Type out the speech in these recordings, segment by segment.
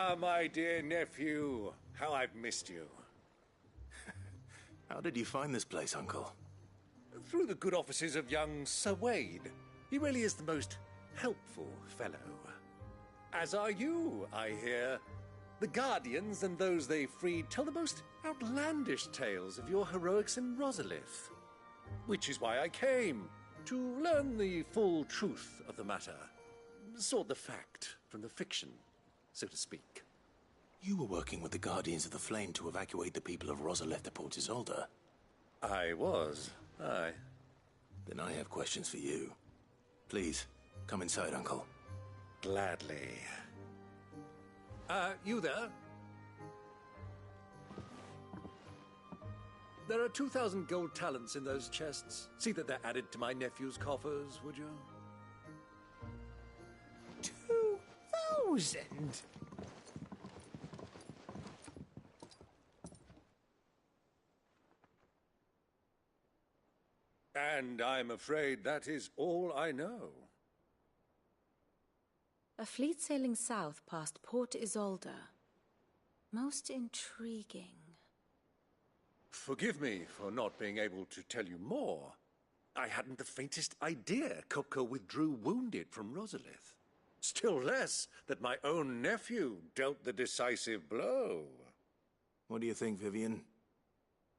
Ah, my dear nephew. How I've missed you. How did you find this place, Uncle? Through the good offices of young Sir Wade. He really is the most helpful fellow. As are you, I hear. The Guardians and those they freed tell the most outlandish tales of your heroics in Rosalith. Which is why I came, to learn the full truth of the matter. Sort the fact from the fiction, so to speak. You were working with the Guardians of the Flame to evacuate the people of Rosalith to Port Isolde. I was, aye. Then I have questions for you. Please, come inside, Uncle. Gladly. You there? There are 2,000 gold talents in those chests. See that they're added to my nephew's coffers, would you? 2,000? And I'm afraid that is all I know. A fleet sailing south past Port Isolde. Most intriguing. Forgive me for not being able to tell you more. I hadn't the faintest idea Kupka withdrew wounded from Rosalith. Still less that my own nephew dealt the decisive blow. What do you think, Vivian?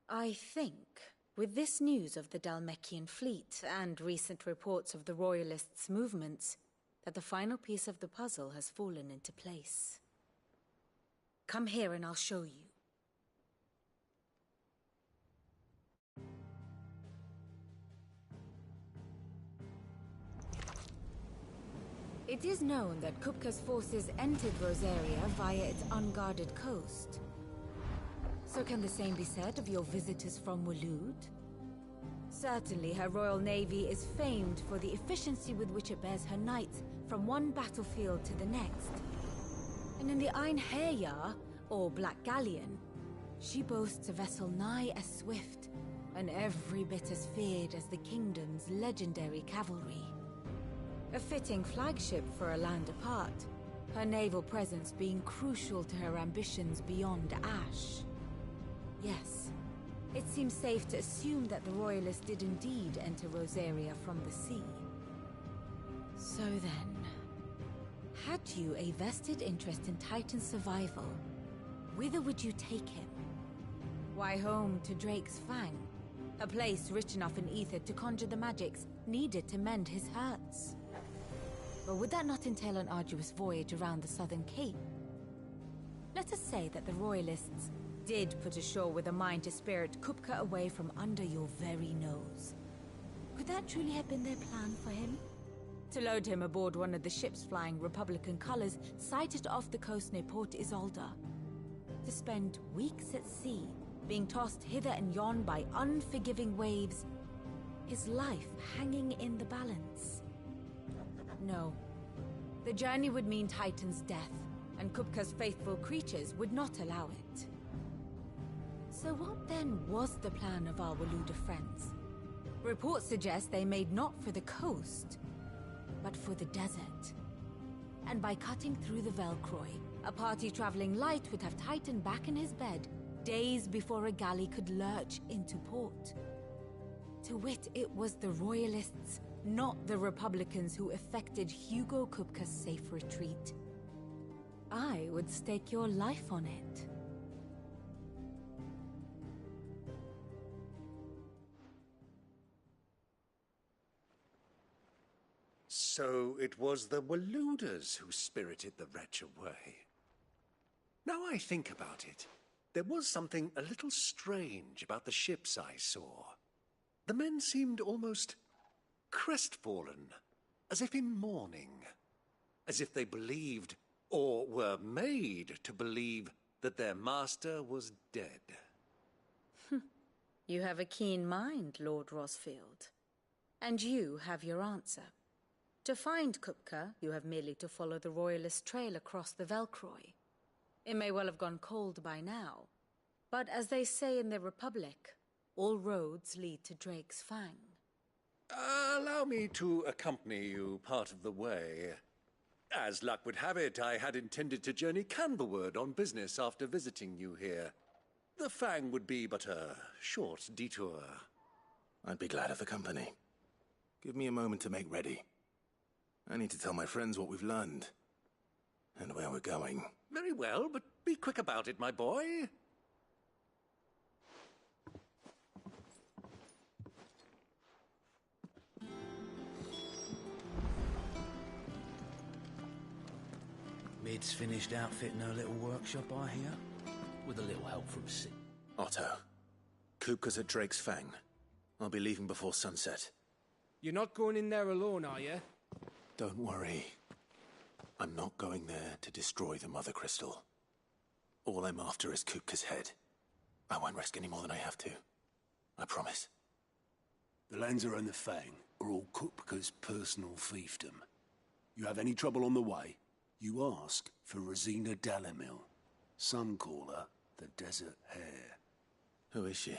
I think, with this news of the Dalmekian fleet and recent reports of the Royalists' movements, that the final piece of the puzzle has fallen into place. Come here and I'll show you. It is known that Kupka's forces entered Rosaria via its unguarded coast. So can the same be said of your visitors from Waloed? Certainly her Royal Navy is famed for the efficiency with which it bears her knights from one battlefield to the next. And in the Einherjar, or Black Galleon, she boasts a vessel nigh as swift, and every bit as feared as the kingdom's legendary cavalry. A fitting flagship for a land apart, her naval presence being crucial to her ambitions beyond Ash. Yes, it seems safe to assume that the Royalists did indeed enter Rosaria from the sea. So then, had you a vested interest in Titan's survival, whither would you take him? Why, home to Drake's Fang, a place rich enough in ether to conjure the magics needed to mend his hurts. Or would that not entail an arduous voyage around the southern cape? Let us say that the Royalists did put ashore with a mind to spirit Kupka away from under your very nose. Could that truly have been their plan for him? To load him aboard one of the ships flying Republican colors sighted off the coast near Port Isolde. To spend weeks at sea, being tossed hither and yon by unforgiving waves, his life hanging in the balance. No. The journey would mean Titan's death, and Kupka's faithful creatures would not allow it. So what then was the plan of our Waluda friends? Reports suggest they made not for the coast, but for the desert. And by cutting through the Velcroy, a party traveling light would have Titan back in his bed days before a galley could lurch into port. To wit, it was the Royalists, not the Republicans, who effected Hugo Kupka's safe retreat. I would stake your life on it. So it was the Waluders who spirited the wretch away. Now I think about it, there was something a little strange about the ships I saw. The men seemed almost crestfallen, as if in mourning, as if they believed, or were made to believe, that their master was dead. You have a keen mind, Lord Rosfield. And you have your answer. To find Kupka, you have merely to follow the Royalist trail across the Velcroy. It may well have gone cold by now, but as they say in the Republic, all roads lead to Drake's Fang. Allow me to accompany you part of the way. As luck would have it, I had intended to journey Candlewood on business after visiting you here. The Fang would be but a short detour. I'd be glad of the company. Give me a moment to make ready. I need to tell my friends what we've learned. And where we're going. Very well, but be quick about it, my boy. Mid's finished outfitting her little workshop, I hear. With a little help from Sid. Otto. Kupka's at Drake's Fang. I'll be leaving before sunset. You're not going in there alone, are you? Don't worry. I'm not going there to destroy the Mother Crystal. All I'm after is Kupka's head. I won't risk any more than I have to. I promise. The Lancer and the Fang are all Kupka's personal fiefdom. You have any trouble on the way, you ask for Rosina Dalamil. Some call her the Desert Hare. Who is she?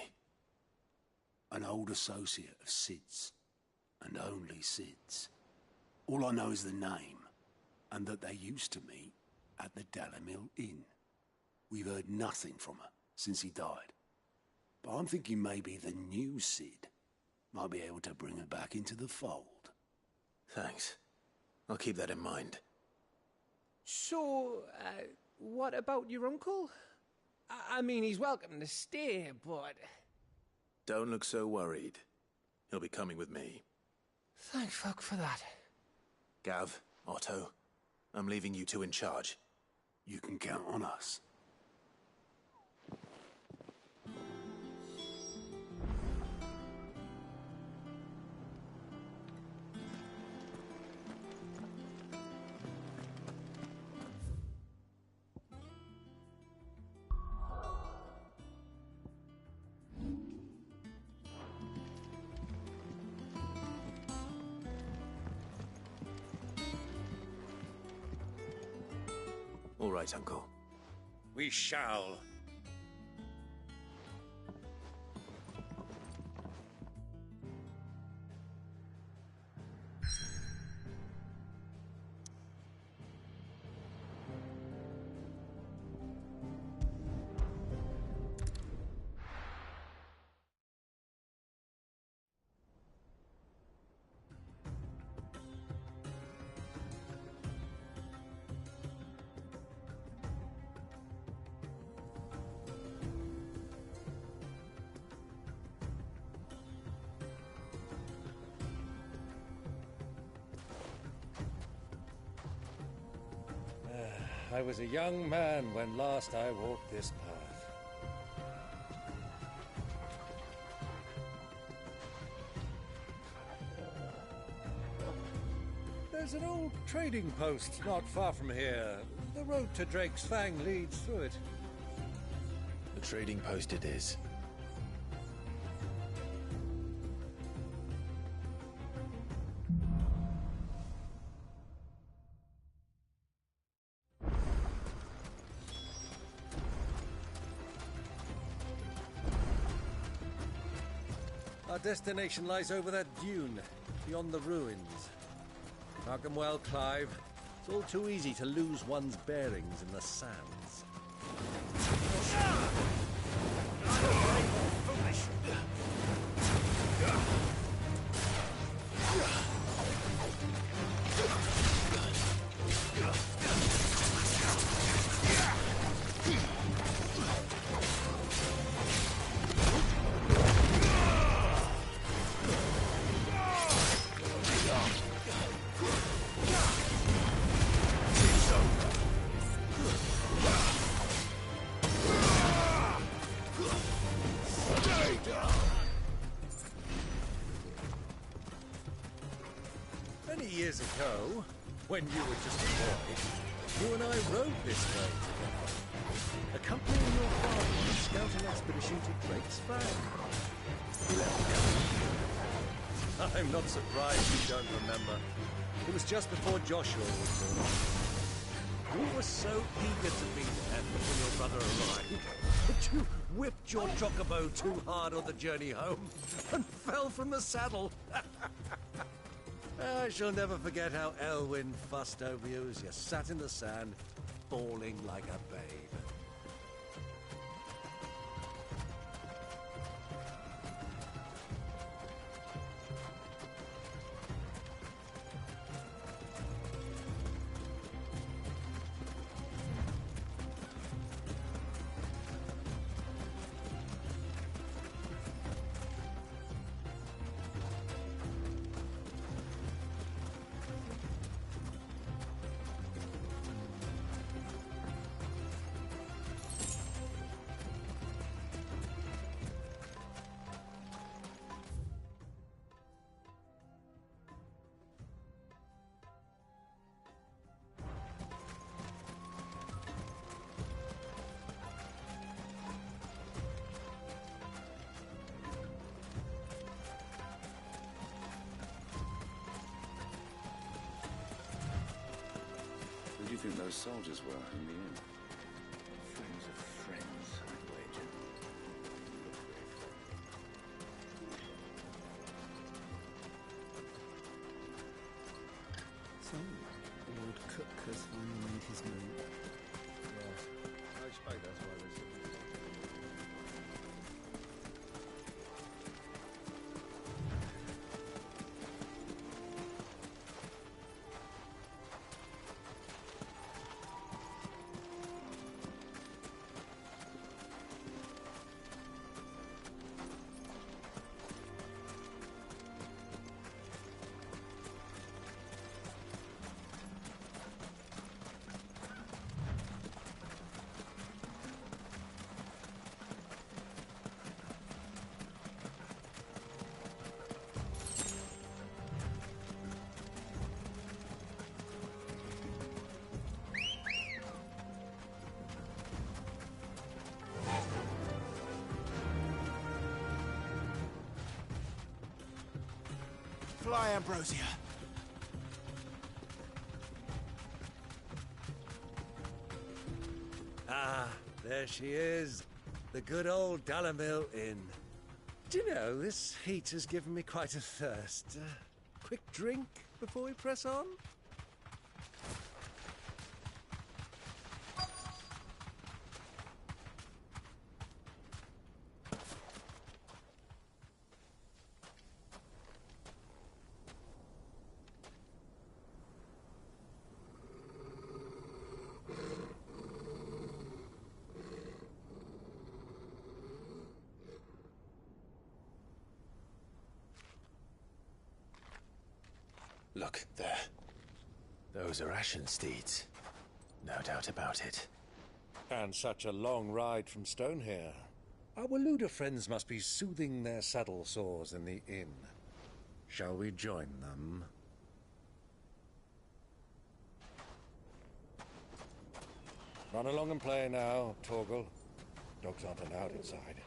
An old associate of Sid's. And only Sid's. All I know is the name, and that they used to meet at the Dalamil Inn. We've heard nothing from her since he died. But I'm thinking maybe the new Sid might be able to bring her back into the fold. Thanks. I'll keep that in mind. So, what about your uncle? I mean, he's welcome to stay, but... Don't look so worried. He'll be coming with me. Thank fuck for that. Gav, Otto, I'm leaving you two in charge. You can count on us. All right, Uncle. We shall. I was a young man when last I walked this path. There's an old trading post not far from here. The road to Drake's Fang leads through it. The trading post it is. Our destination lies over that dune, beyond the ruins. Mark 'em well, Clive. It's all too easy to lose one's bearings in the sands. Many years ago, when you were just a boy, you and I rode this way together, accompanying your father on a scouting expedition to Drake's Fang. I'm not surprised you don't remember. It was just before Joshua was born. You were so eager to be there when your brother arrived that you whipped your chocobo too hard on the journey home and fell from the saddle. I shall never forget how Elwyn fussed over you as you sat in the sand, bawling like a babe. Who do you think those soldiers were in the inn? Friends of friends, I'd wager. So, Lord Cook has finally made his move. Yeah, I expect that's why there's... Fly, Ambrosia. Ah, there she is. The good old Dalamil Inn. Do you know, this heat has given me quite a thirst. Quick drink before we press on? Look, there. Those are Ashen steeds. No doubt about it. And such a long ride from Stonehair. Our Waluda friends must be soothing their saddle sores in the inn. Shall we join them? Run along and play now, Torgal. Dogs aren't allowed inside.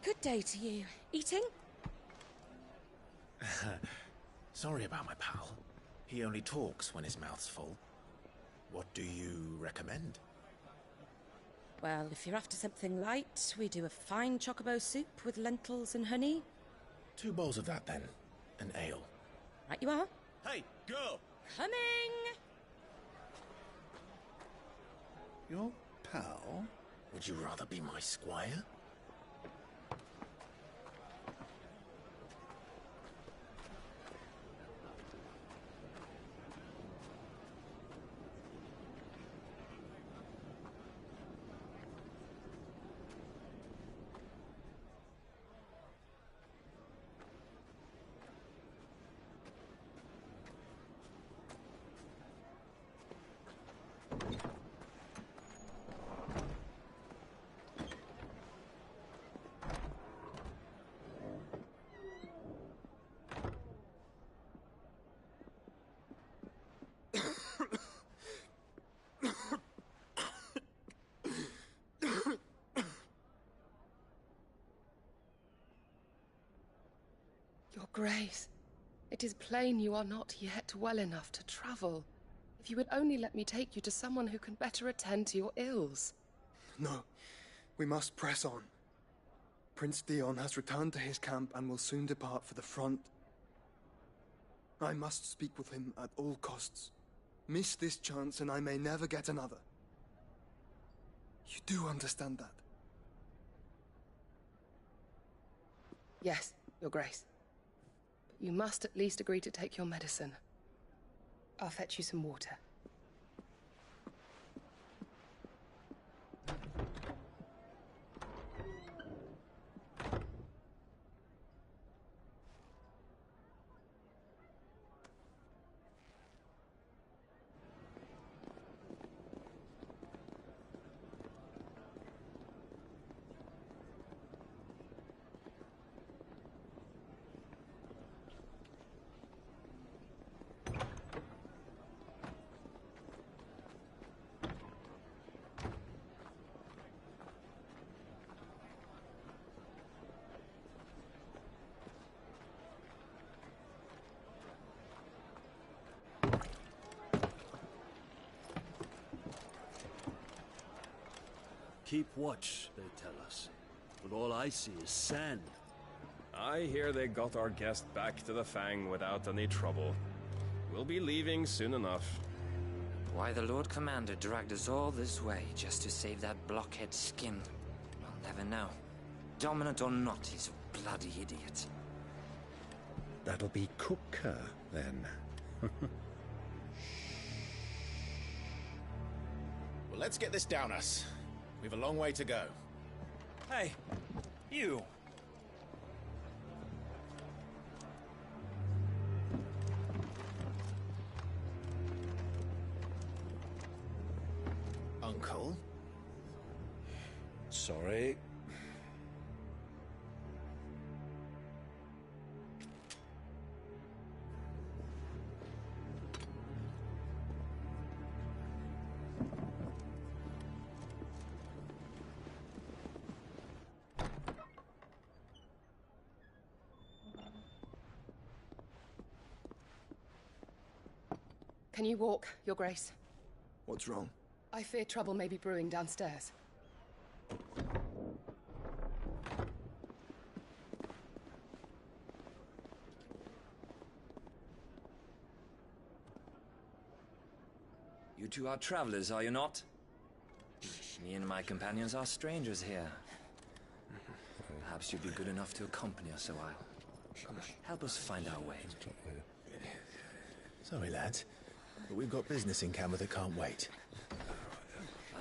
Good day to you. Eating? Sorry about my pal. He only talks when his mouth's full. What do you recommend? Well, if you're after something light, we do a fine chocobo soup with lentils and honey. 2 bowls of that, then. An ale. Right you are. Hey, girl! Coming! Your pal? Would you rather be my squire? Grace, it is plain you are not yet well enough to travel. If you would only let me take you to someone who can better attend to your ills. No, we must press on. Prince Dion has returned to his camp and will soon depart for the front. I must speak with him at all costs. Miss this chance and I may never get another. You do understand that? Yes, Your Grace. But you must at least agree to take your medicine. I'll fetch you some water. Keep watch, they tell us. But all I see is sand. I hear they got our guest back to the Fang without any trouble. We'll be leaving soon enough. Why the Lord Commander dragged us all this way just to save that blockhead skin, I'll never know. Dominant or not, he's a bloody idiot. That'll be Cooker, then. Well, let's get this down us. We've a long way to go. Hey, you! Uncle? Sorry. Can you walk, Your Grace? What's wrong? I fear trouble may be brewing downstairs. You two are travelers, are you not? Me and my companions are strangers here. Perhaps you'd be good enough to accompany us a while. Help us find our way. Sorry, lads, but we've got business in camera that can't wait.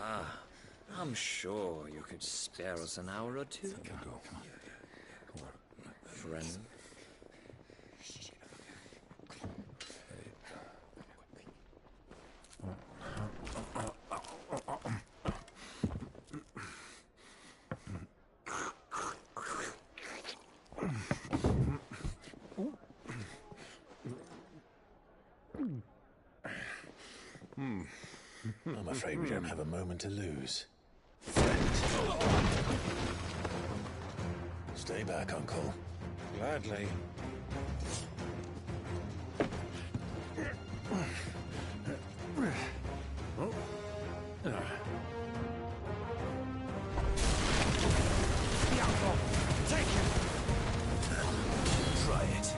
Ah, I'm sure you could spare us an hour or two. Friend. I'm afraid we don't have a moment to lose. Stay back, Uncle. Gladly. Take him! Try it.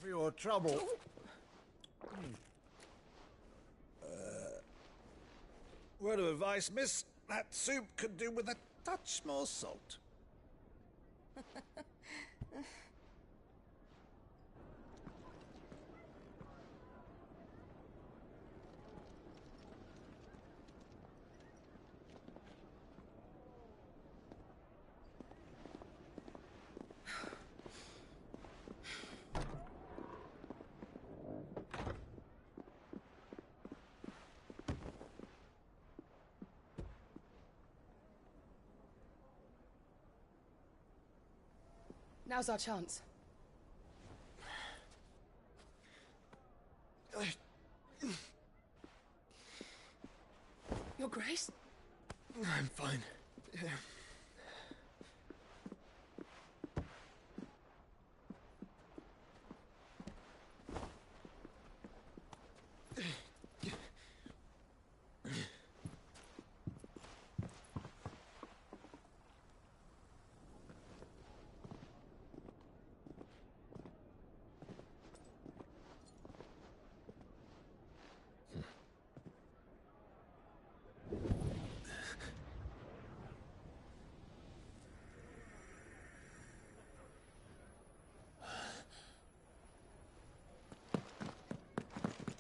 for your trouble. Word of advice, miss. That soup could do with a touch more salt. Now's our chance. Your Grace? I'm fine. Yeah.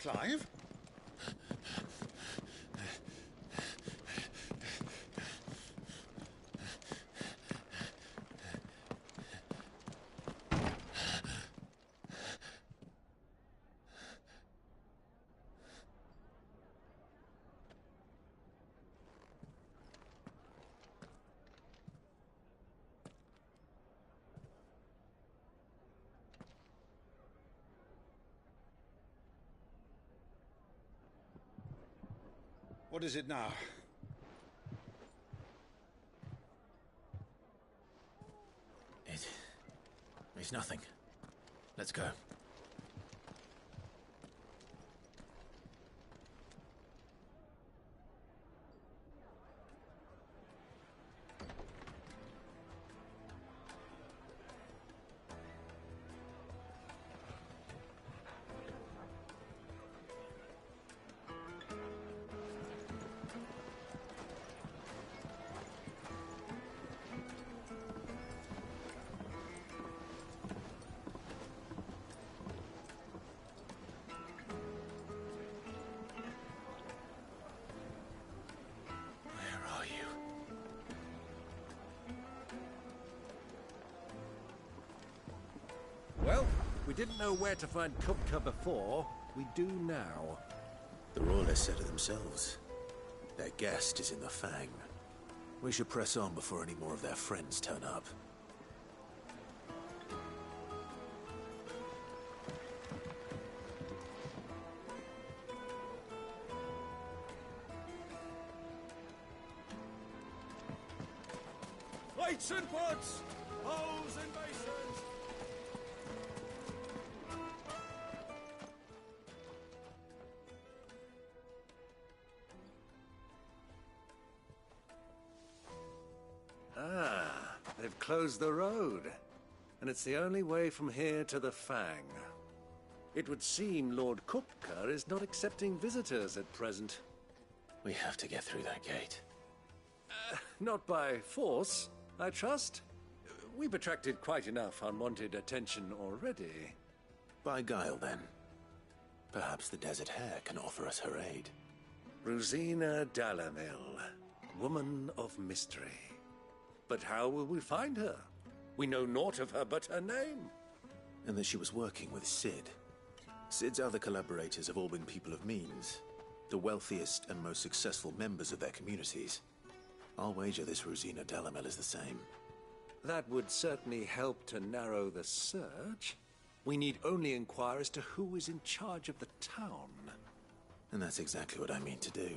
Clive? What is it now? It's nothing. Let's go. Well, we didn't know where to find Kupka before. We do now. The Royalists said it themselves. Their guest is in the Fang. We should press on before any more of their friends turn up. Plates and pots! Bowls and basins! Ah, they've closed the road. And it's the only way from here to the Fang. It would seem Lord Kupka is not accepting visitors at present. We have to get through that gate. Not by force, I trust. We've attracted quite enough unwanted attention already. By guile, then. Perhaps the Desert Hare can offer us her aid. Rosina Dalamil, woman of mystery. But how will we find her? We know naught of her but her name. And that she was working with Cid. Cid's other collaborators have all been people of means, the wealthiest and most successful members of their communities. I'll wager this Rosina Dalamil is the same. That would certainly help to narrow the search. We need only inquire as to who is in charge of the town. And that's exactly what I mean to do.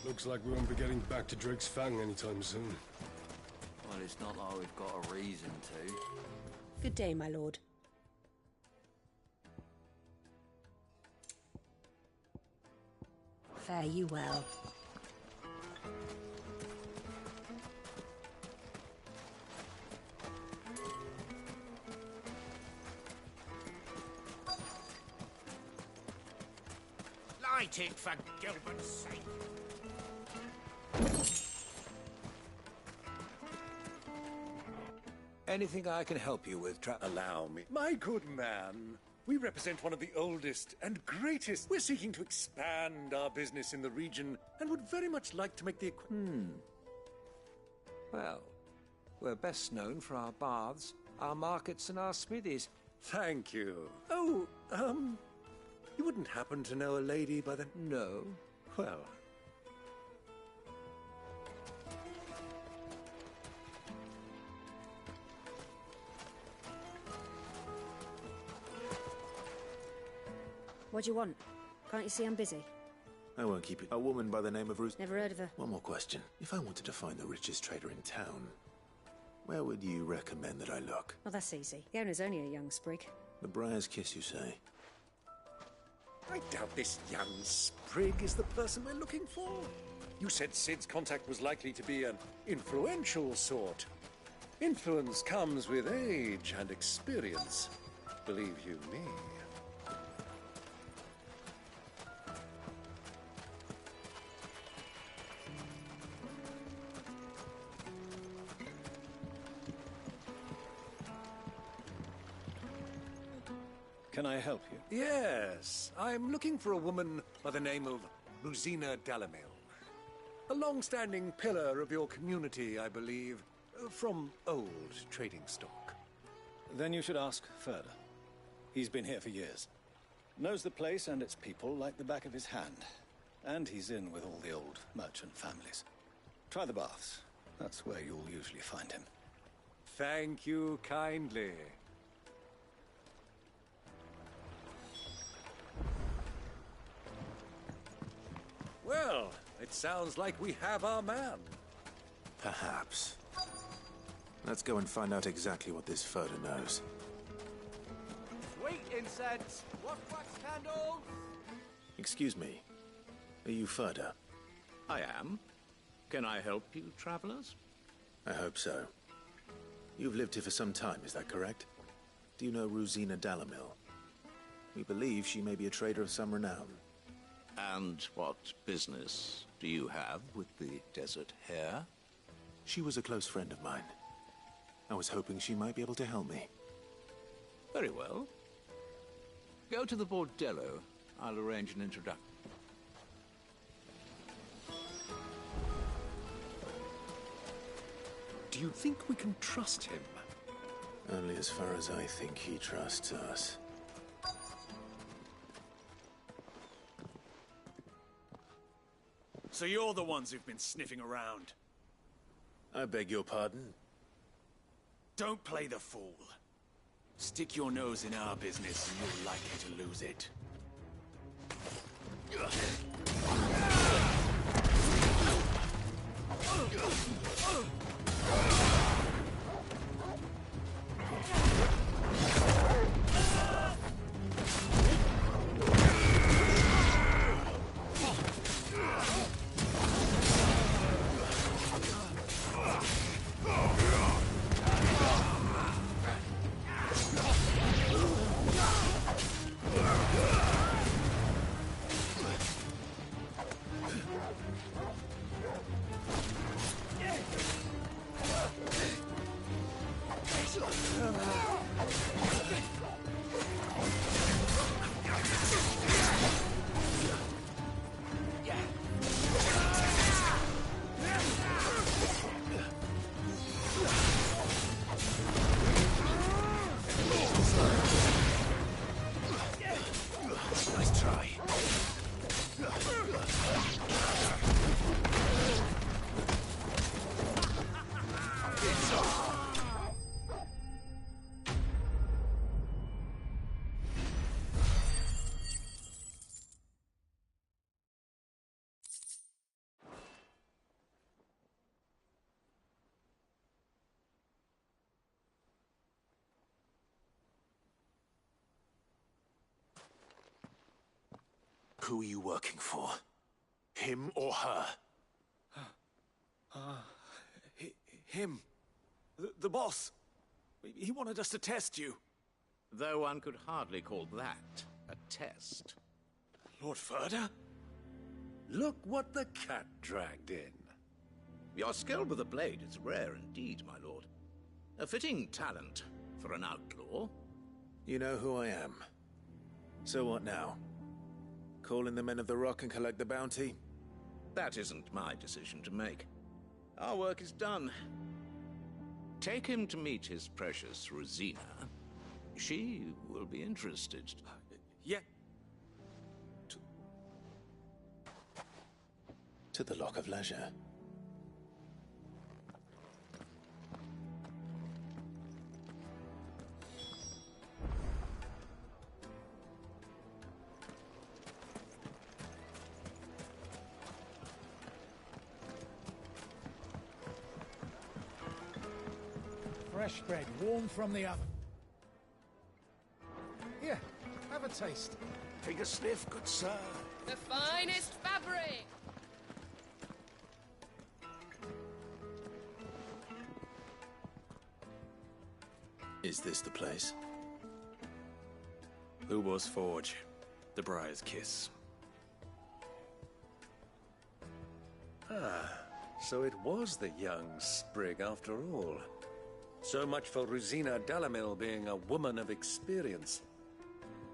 Looks like we won't be getting back to Drake's Fang anytime soon. Well, it's not like we've got a reason to. Good day, my lord. Fare you well. fighting for Gilbert's sake. Anything I can help you with, Allow me. My good man, we represent one of the oldest and greatest. We're seeking to expand our business in the region and would very much like to make the Well, we're best known for our baths, our markets, and our smithies. Thank you. Oh, you wouldn't happen to know a lady by the... No. Well... What do you want? Can't you see I'm busy? I won't keep it. A woman by the name of Ruth. Never heard of her. One more question. If I wanted to find the richest trader in town, where would you recommend that I look? Well, that's easy. The owner's only a young sprig. The Briar's Kiss, you say? I doubt this young sprig is the person we're looking for. You said Sid's contact was likely to be an influential sort. Influence comes with age and experience. Believe you me. Can I help you? Yes, I'm looking for a woman by the name of Rosina Dalamil. A long-standing pillar of your community, I believe, from old trading stock. Then you should ask Ferda. He's been here for years. Knows the place and its people like the back of his hand. And he's in with all the old merchant families. Try the baths. That's where you'll usually find him. Thank you kindly. Well, it sounds like we have our man. Perhaps. Let's go and find out exactly what this Ferda knows. Sweet incense. What wax candles? Excuse me. Are you Ferda? I am. Can I help you, travelers? I hope so. You've lived here for some time, is that correct? Do you know Rosina Dalamil? We believe she may be a trader of some renown. And what business do you have with the desert hare? She was a close friend of mine. I was hoping she might be able to help me. Very well. Go to the bordello. I'll arrange an introduction. Do you think we can trust him? Only as far as I think he trusts us. So you're the ones who've been sniffing around. I beg your pardon? Don't play the fool. Stick your nose in our business and you're likely to lose it. Who are you working for? Him or her? Him. The boss. He wanted us to test you. Though one could hardly call that a test. Lord Ferda? Look what the cat dragged in. Your skill with the blade is rare indeed, my lord. A fitting talent for an outlaw. You know who I am. So what now? Call in the Men of the Rock and collect the bounty? That isn't my decision to make. Our work is done. Take him to meet his precious Rosina. She will be interested. Yeah. To the Lock of Leisure. Fresh bread, warm from the oven. Here, have a taste. Take a sniff, good sir. The finest fabric! Is this the place? Ubor's Forge. The Briar's Kiss. Ah, so it was the young sprig after all. So much for Rosina Delamil being a woman of experience.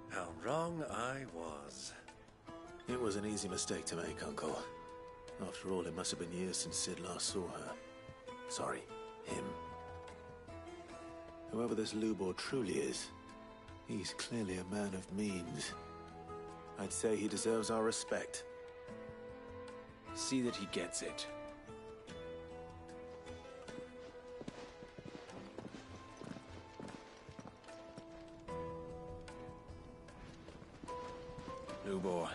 How wrong I was. It was an easy mistake to make, Uncle. After all, it must have been years since Sid last saw her. Sorry, him. Whoever this Lubor truly is, he's clearly a man of means. I'd say he deserves our respect. See that he gets it. Lubor,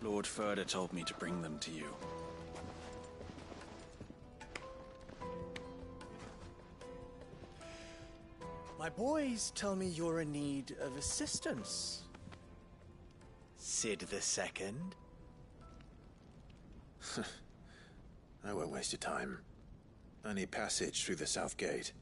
Lord Furder told me to bring them to you. My boys tell me you're in need of assistance. Sid the Second? I won't waste your time. I need passage through the south gate.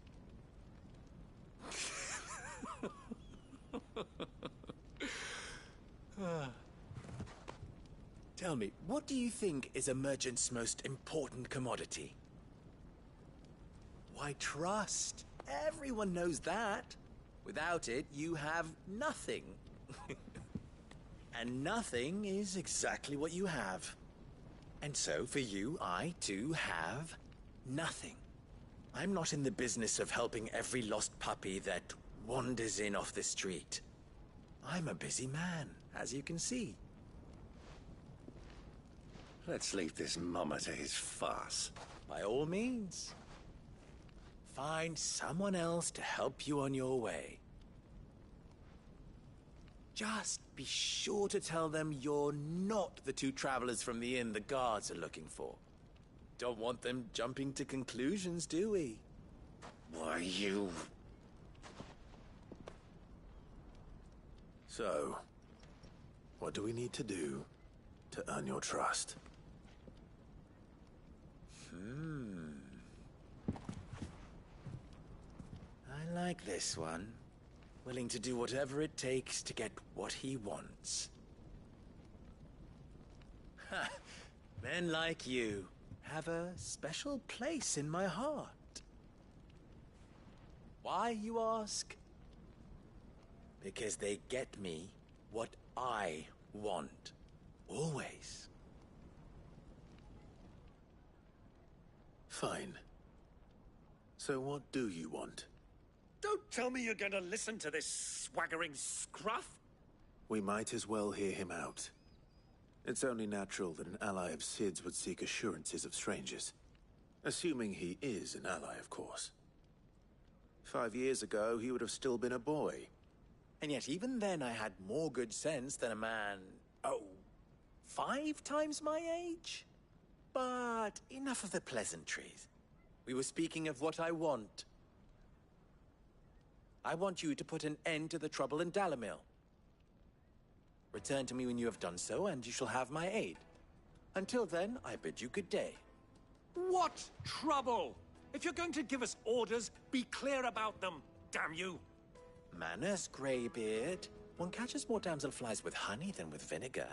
Tell me, what do you think is a merchant's most important commodity? Why, trust. Everyone knows that. Without it, you have nothing. And nothing is exactly what you have. And so, for you, I, too, have nothing. I'm not in the business of helping every lost puppy that wanders in off the street. I'm a busy man, as you can see. Let's leave this mummer to his farce. By all means. Find someone else to help you on your way. Just be sure to tell them you're not the two travelers from the inn the guards are looking for. Don't want them jumping to conclusions, do we? Why, you... So, what do we need to do to earn your trust? I like this one. Willing to do whatever it takes to get what he wants. Ha! Men like you have a special place in my heart. Why, you ask? Because they get me what I want. Always. Fine. So what do you want? Don't tell me you're going to listen to this swaggering scruff! We might as well hear him out. It's only natural that an ally of Sid's would seek assurances of strangers. Assuming he is an ally, of course. 5 years ago, he would have still been a boy. And yet even then I had more good sense than a man, 5 times my age? But enough of the pleasantries. We were speaking of what I want. I want you to put an end to the trouble in Dalamil. Return to me when you have done so, and you shall have my aid. Until then, I bid you good day. What trouble? If you're going to give us orders, be clear about them, damn you! Manners, Greybeard. One catches more damselflies with honey than with vinegar.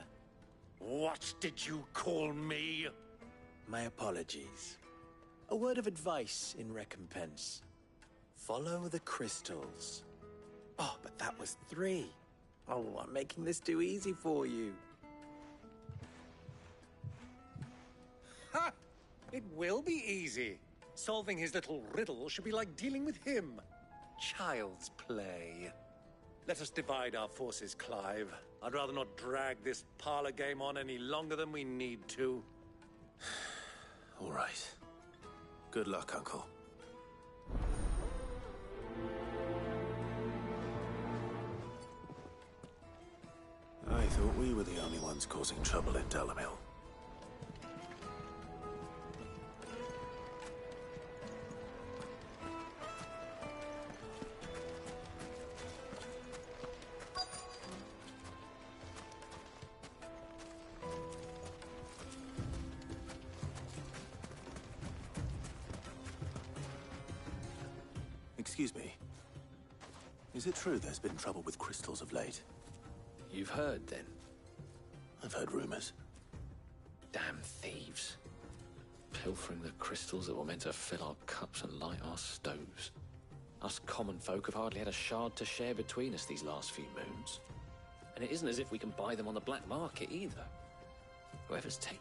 What did you call me? My apologies. A word of advice in recompense. Follow the crystals. Oh, but that was 3. Oh, I'm making this too easy for you. Ha! It will be easy. Solving his little riddle should be like dealing with him. Child's play. Let us divide our forces, Clive. I'd rather not drag this parlor game on any longer than we need to. All right. Good luck, Uncle. I thought we were the only ones causing trouble in Delamil. Excuse me. Is it true there's been trouble with crystals of late? You've heard, then? I've heard rumors. Damn thieves. Pilfering the crystals that were meant to fill our cups and light our stoves. Us common folk have hardly had a shard to share between us these last few moons. And it isn't as if we can buy them on the black market, either. Whoever's taken...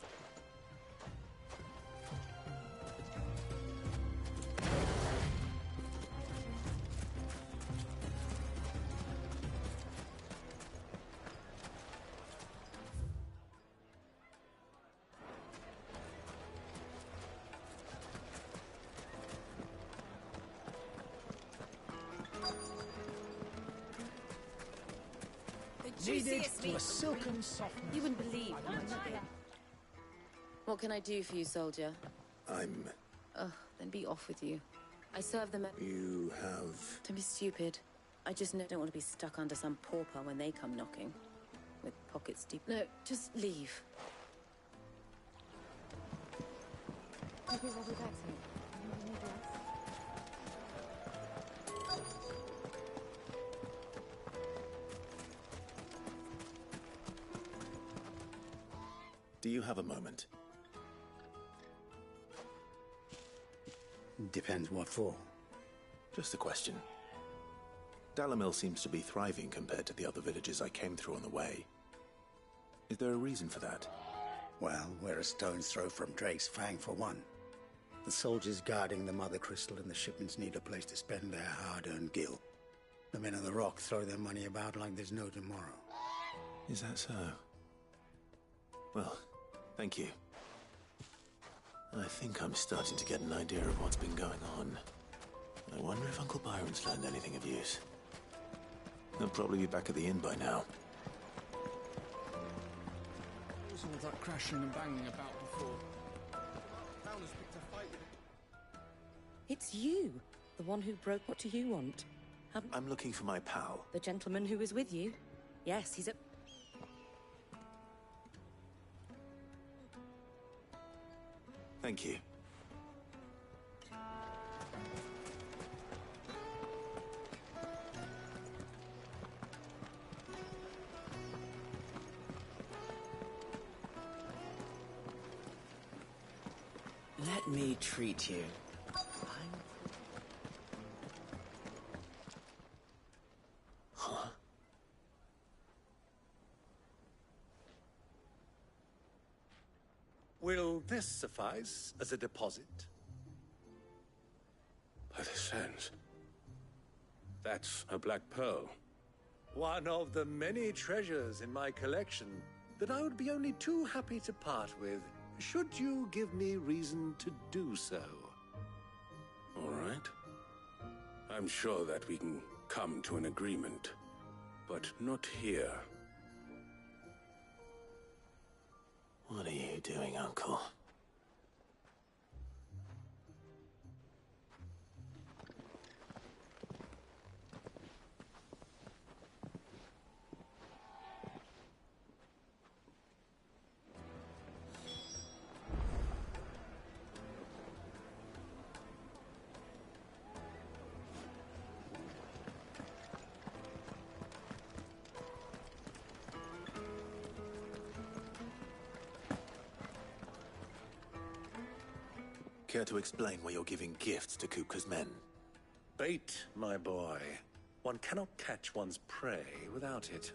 Needed to a silken softness. You wouldn't believe how much I get. What can I do for you, soldier? I'm... Ugh, then be off with you. I serve them at... You have... Don't be stupid. I just don't want to be stuck under some pauper when they come knocking. With pockets deep... No, just leave. Okay, we'll be back soon. You need a new dress? Do you have a moment? Depends what for. Just a question. Dalamil seems to be thriving compared to the other villages I came through on the way. Is there a reason for that? Well, we're a stone's throw from Drake's Fang, for one. The soldiers guarding the Mother Crystal and the shipments need a place to spend their hard-earned gil. The men of the Rock throw their money about like there's no tomorrow. Is that so? Well, thank you. I think I'm starting to get an idea of what's been going on. I wonder if Uncle Byron's learned anything of use. He'll probably be back at the inn by now. What was all that crashing and banging about before? Fowler's picked a fight with... It's you. The one who broke. What do you want? I'm looking for my pal. The gentleman who was with you? Yes, he's at... Thank you. Let me treat you. Huh? Will this suffice as a deposit? By the sands. That's a black pearl. One of the many treasures in my collection that I would be only too happy to part with, should you give me reason to do so. All right. I'm sure that we can come to an agreement, but not here. What are you doing, Uncle? Care to explain why you're giving gifts to Kupka's men? Bait, my boy. One cannot catch one's prey without it.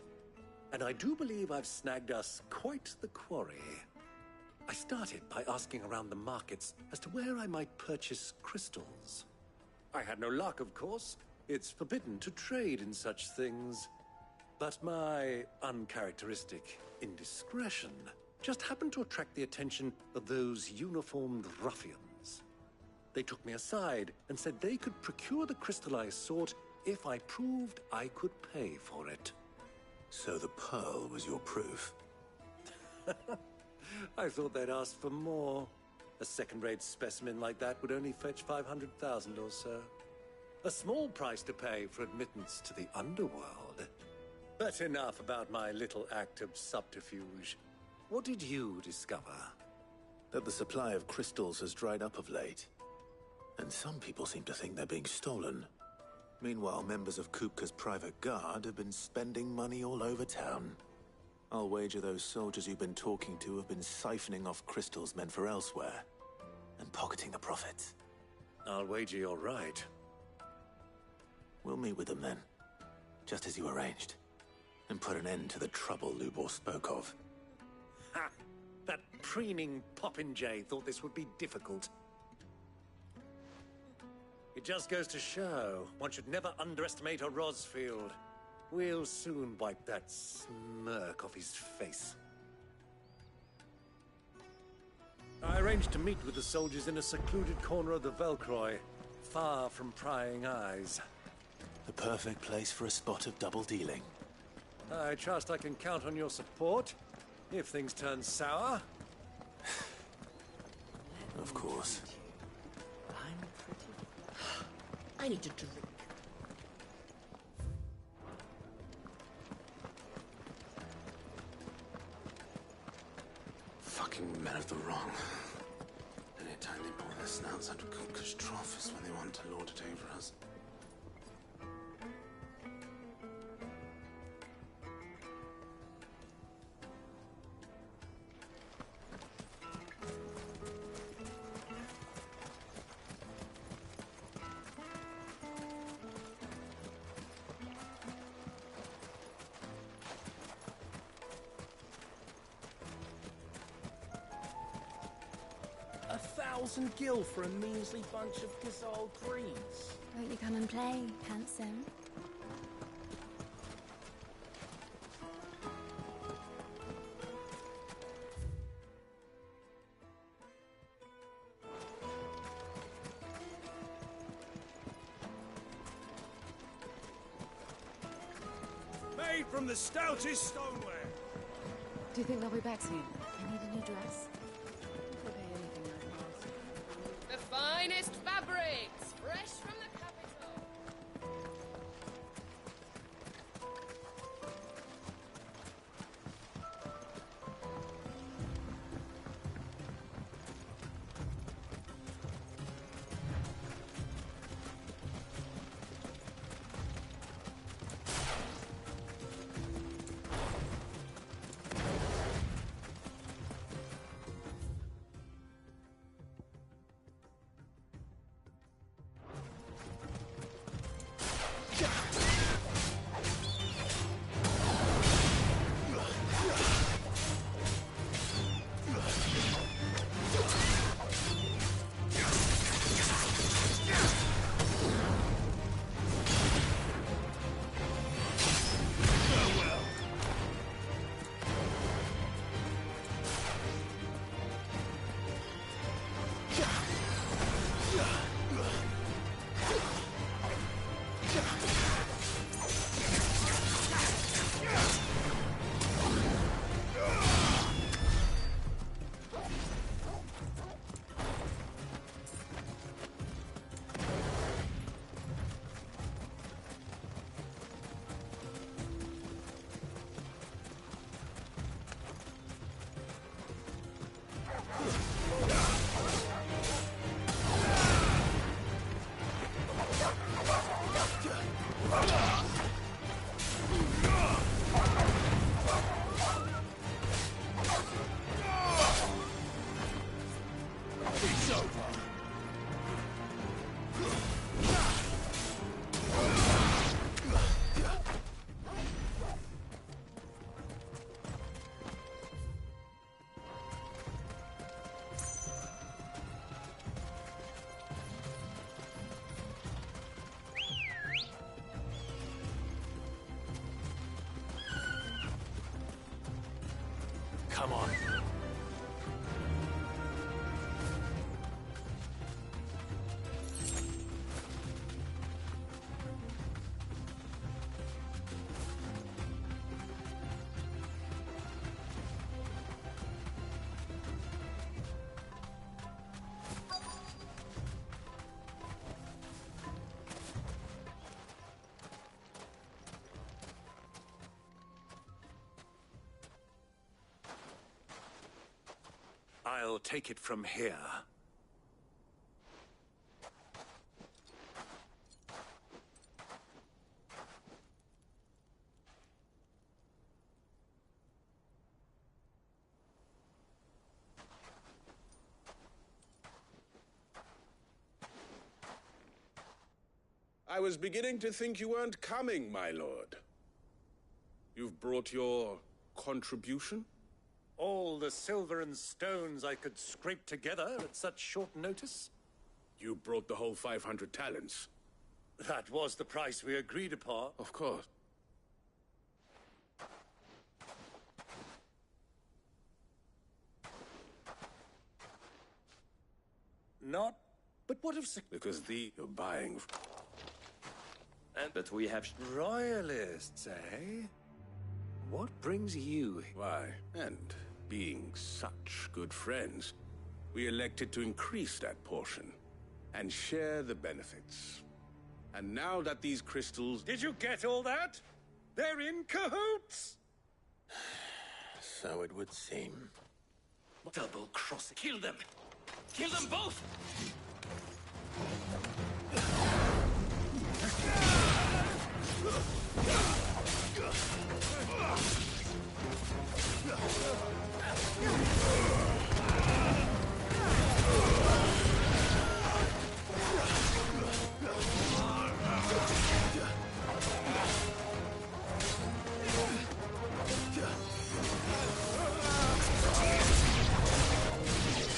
And I do believe I've snagged us quite the quarry. I started by asking around the markets as to where I might purchase crystals. I had no luck, of course. It's forbidden to trade in such things. But my uncharacteristic indiscretion just happened to attract the attention of those uniformed ruffians. They took me aside and said they could procure the crystal I sought if I proved I could pay for it. So the pearl was your proof? I thought they'd asked for more. A second-rate specimen like that would only fetch 500,000 or so. A small price to pay for admittance to the underworld. But enough about my little act of subterfuge. What did you discover? That the supply of crystals has dried up of late. And some people seem to think they're being stolen. Meanwhile, members of Kupka's private guard have been spending money all over town. I'll wager those soldiers you've been talking to have been siphoning off crystals meant for elsewhere, and pocketing the profits. I'll wager you're right. We'll meet with them then, just as you arranged, and put an end to the trouble Lubor spoke of. Ha! That preening popinjay thought this would be difficult. It just goes to show, one should never underestimate a Rosfield. We'll soon wipe that smirk off his face. I arranged to meet with the soldiers in a secluded corner of the Velcroy, far from prying eyes. The perfect place for a spot of double dealing. I trust I can count on your support, if things turn sour. Of course. I need to drink. Fucking men of the wrong. Anytime they pull their snouts out of Kupka's trough is when they want to lord it over us. $1,000 for a measly bunch of Gazal greens. Won't you come and play, handsome? Made from the stoutest stoneware. Do you think they'll be back soon? I need a new dress. The finest fabrics, fresh from the capital. It's over. Come on. I'll take it from here. I was beginning to think you weren't coming, my lord. You've brought your contribution? All the silver and stones I could scrape together at such short notice? You brought the whole 500 talents. That was the price we agreed upon. Of course. Not... But what if... Because you're buying... But we have... Royalists, eh? What brings you... Why, and being such good friends, we elected to increase that portion and share the benefits. And now that these crystals... Did you get all that? They're in cahoots! So it would seem. Double crossing. Kill them! Kill them both!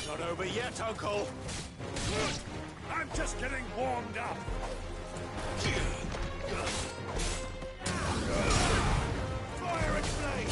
Not over yet, Uncle! I'm just getting warmed up! Fire and flame!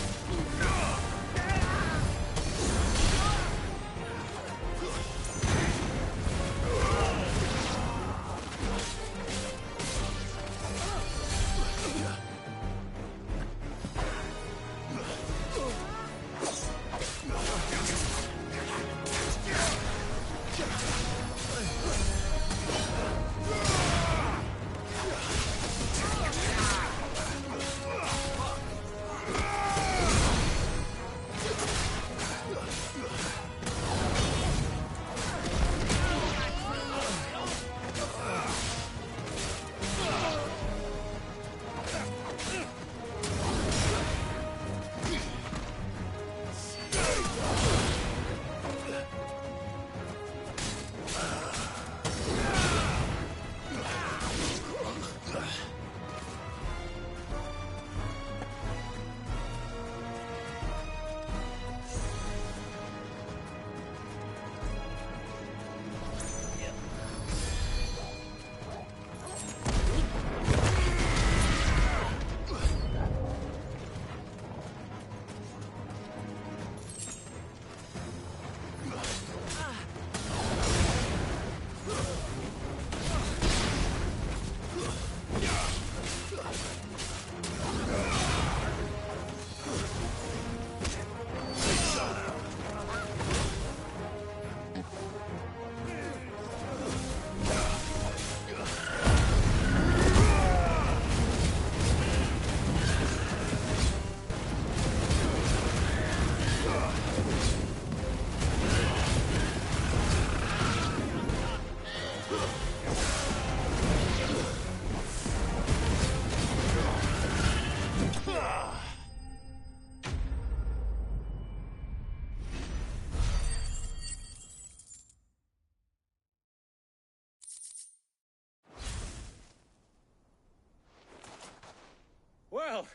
Well,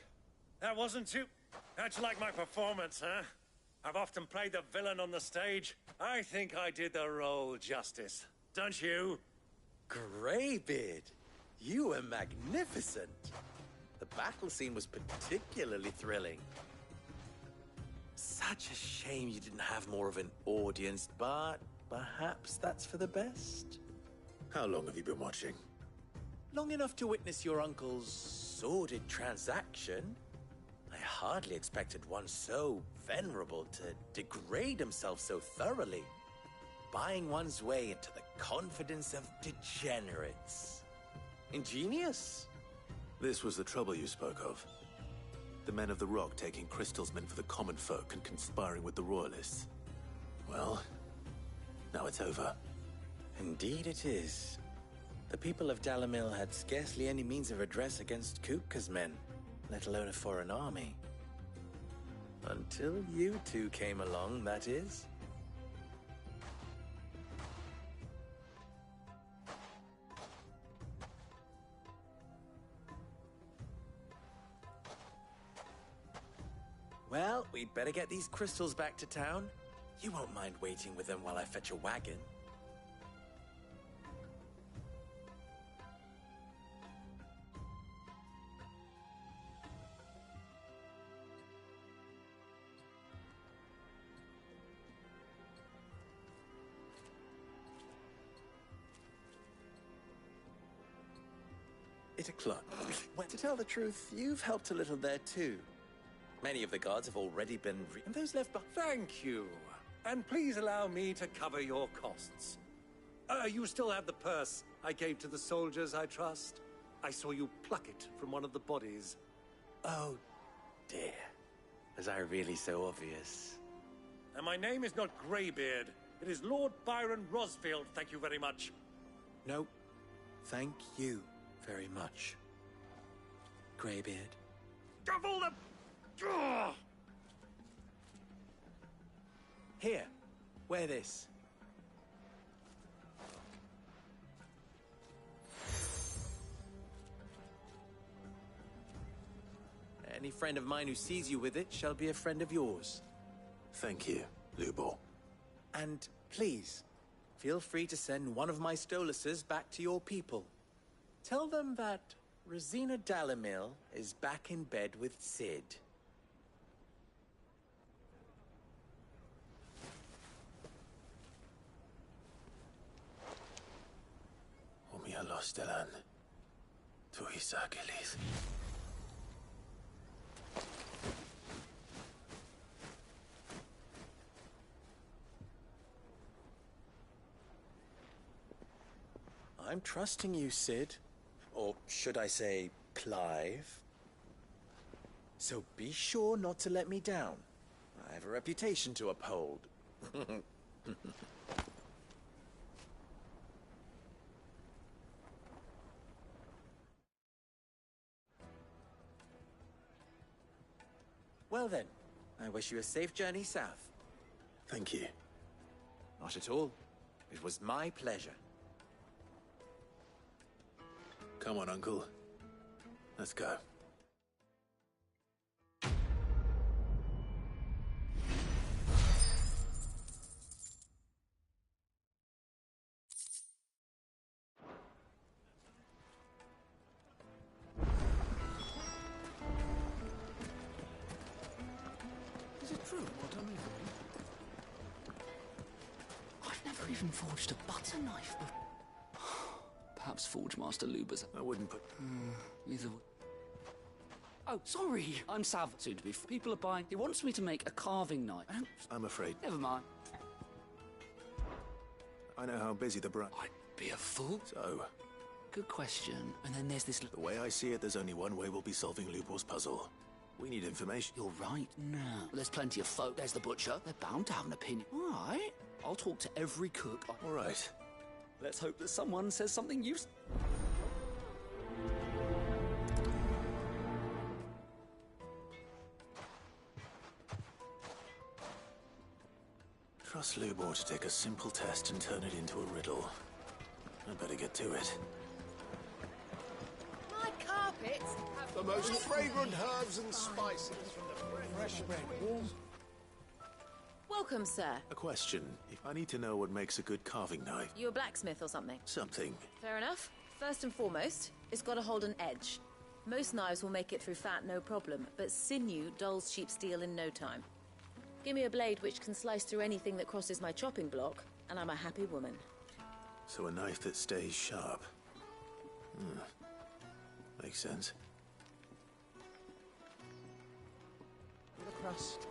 that wasn't too... How'd you like my performance, huh? I've often played the villain on the stage. I think I did the role justice. Don't you? Greybeard, you were magnificent. The battle scene was particularly thrilling. Such a shame you didn't have more of an audience, but perhaps that's for the best. How long have you been watching? Long enough to witness your uncle's sordid transaction. I hardly expected one so venerable to degrade himself so thoroughly. Buying one's way into the confidence of degenerates. Ingenious. This was the trouble you spoke of. The men of the Rock taking crystals meant for the common folk and conspiring with the Royalists. Well, now it's over. Indeed it is. The people of Dalamil had scarcely any means of redress against Kupka's men, let alone a foreign army. Until you two came along, that is. Well, we'd better get these crystals back to town. You won't mind waiting with them while I fetch a wagon. It o'clock. Well, to tell the truth, you've helped a little there too. Many of the guards have already been and those left behind. Thank you. And please allow me to cover your costs. You still have the purse I gave to the soldiers, I trust? I saw you pluck it from one of the bodies. Oh, dear. Was I really so obvious? And my name is not Greybeard. It is Lord Byron Rosfield, thank you very much. No, thank you very much, Greybeard. Double the... Ugh! Here, wear this. Any friend of mine who sees you with it shall be a friend of yours. Thank you, Lubor. And please, feel free to send one of my Stoluses back to your people. Tell them that Rosina Dalamil is back in bed with Sid. Omia Lostelan. Tuisa Achilles. I'm trusting you, Sid. Or should I say, Clive. So be sure not to let me down. I have a reputation to uphold. Well then, I wish you a safe journey south. Thank you. Not at all. It was my pleasure. Come on, Uncle. Let's go. Is it true what I'm hearing? I've never even forged a butter knife before. Perhaps Forge Master Luber's. I wouldn't put... Either way. Oh, sorry. I'm Sav. Soon to be. People are buying. He wants me to make a carving knife. I'm afraid. Never mind. I know how busy the bride... I'd be a fool. So... Good question. And then there's this... The way I see it, there's only one way we'll be solving Lubor's puzzle. We need information. You're right. No. There's plenty of folk. There's the butcher. They're bound to have an opinion. All right. I'll talk to every cook. All right. Let's hope that someone says something useful. Trust Lubor to take a simple test and turn it into a riddle. I'd better get to it. My carpets have the most fragrant herbs and spices from the fresh bread, warm. Welcome, sir. A question. If I need to know what makes a good carving knife. You a blacksmith or something? Something. Fair enough. First and foremost, it's got to hold an edge. Most knives will make it through fat, no problem, but sinew dulls cheap steel in no time. Give me a blade which can slice through anything that crosses my chopping block, and I'm a happy woman. So a knife that stays sharp. Makes sense. The crust.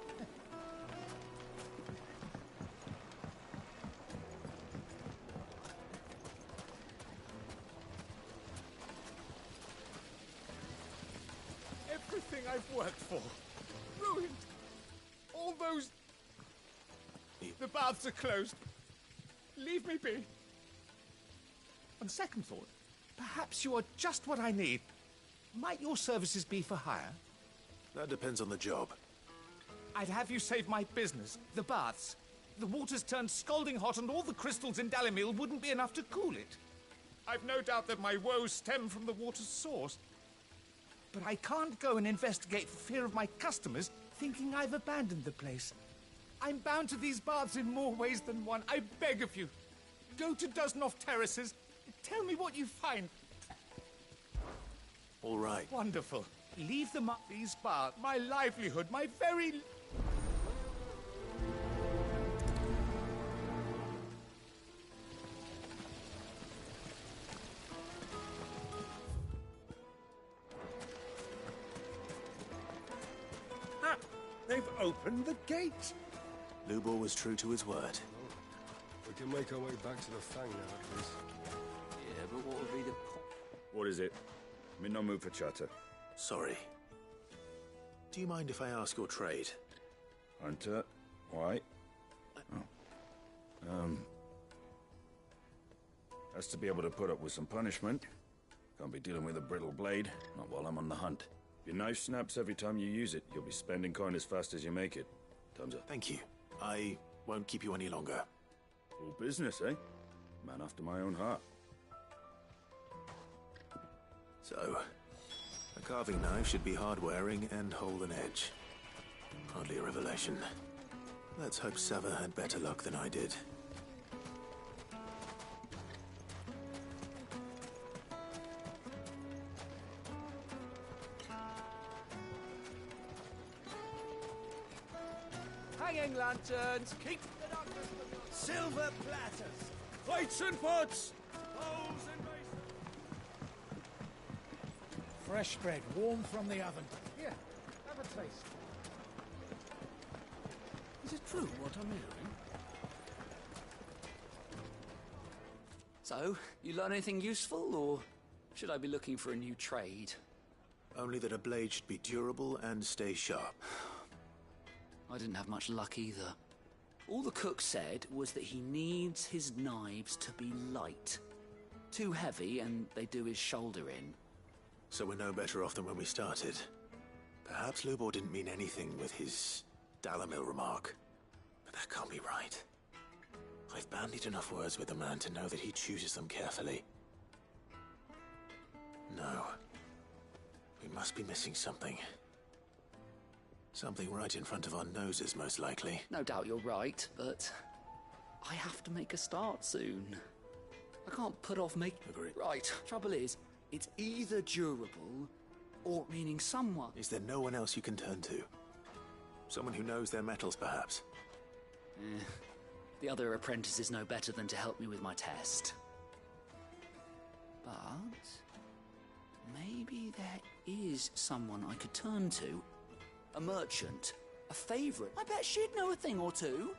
Everything I've worked for. Ruined. All those... The baths are closed. Leave me be. On second thought, perhaps you are just what I need. Might your services be for hire? That depends on the job. I'd have you save my business, the baths. The water's turned scalding hot and all the crystals in Dalimil wouldn't be enough to cool it. I've no doubt that my woes stem from the water's source. But I can't go and investigate for fear of my customers thinking I've abandoned the place. I'm bound to these baths in more ways than one. I beg of you. Go to Dusnoff Terraces. Tell me what you find. All right. Wonderful. Leave them up these baths. My livelihood, my very... Ah, they've opened the gate. Lubor was true to his word. We can make our way back to the Fang now, at least. Yeah, but what would be the... What is it? I'm in no mood for chatter. Sorry. Do you mind if I ask your trade? Hunter? Why? Has to be able to put up with some punishment. Can't be dealing with a brittle blade, not while I'm on the hunt. If your knife snaps every time you use it, you'll be spending coin as fast as you make it. Time's up. Thank you. I won't keep you any longer. All business, eh? Man after my own heart. So, a carving knife should be hard-wearing and hold an edge. Hardly a revelation. Let's hope Sava had better luck than I did. Hanging lanterns, keep the darkness. Silver platters! Plates and pots! Bowls and basins! Fresh bread, warm from the oven. Here, have a taste. Is it true what I'm hearing? So, you learn anything useful, or should I be looking for a new trade? Only that a blade should be durable and stay sharp. I didn't have much luck either. All the cook said was that he needs his knives to be light. Too heavy and they do his shoulder in. So we're no better off than when we started. Perhaps Lubor didn't mean anything with his Dalimil remark. But that can't be right. I've bandied enough words with the man to know that he chooses them carefully. No. We must be missing something. Something right in front of our noses, most likely. No doubt you're right, but I have to make a start soon. I can't put off making... Agreed. Right, trouble is, it's either durable or meaning someone... Is there no one else you can turn to? Someone who knows their metals, perhaps? The other apprentice is no better than to help me with my test. But maybe there is someone I could turn to. A merchant. A favourite. I bet she'd know a thing or two.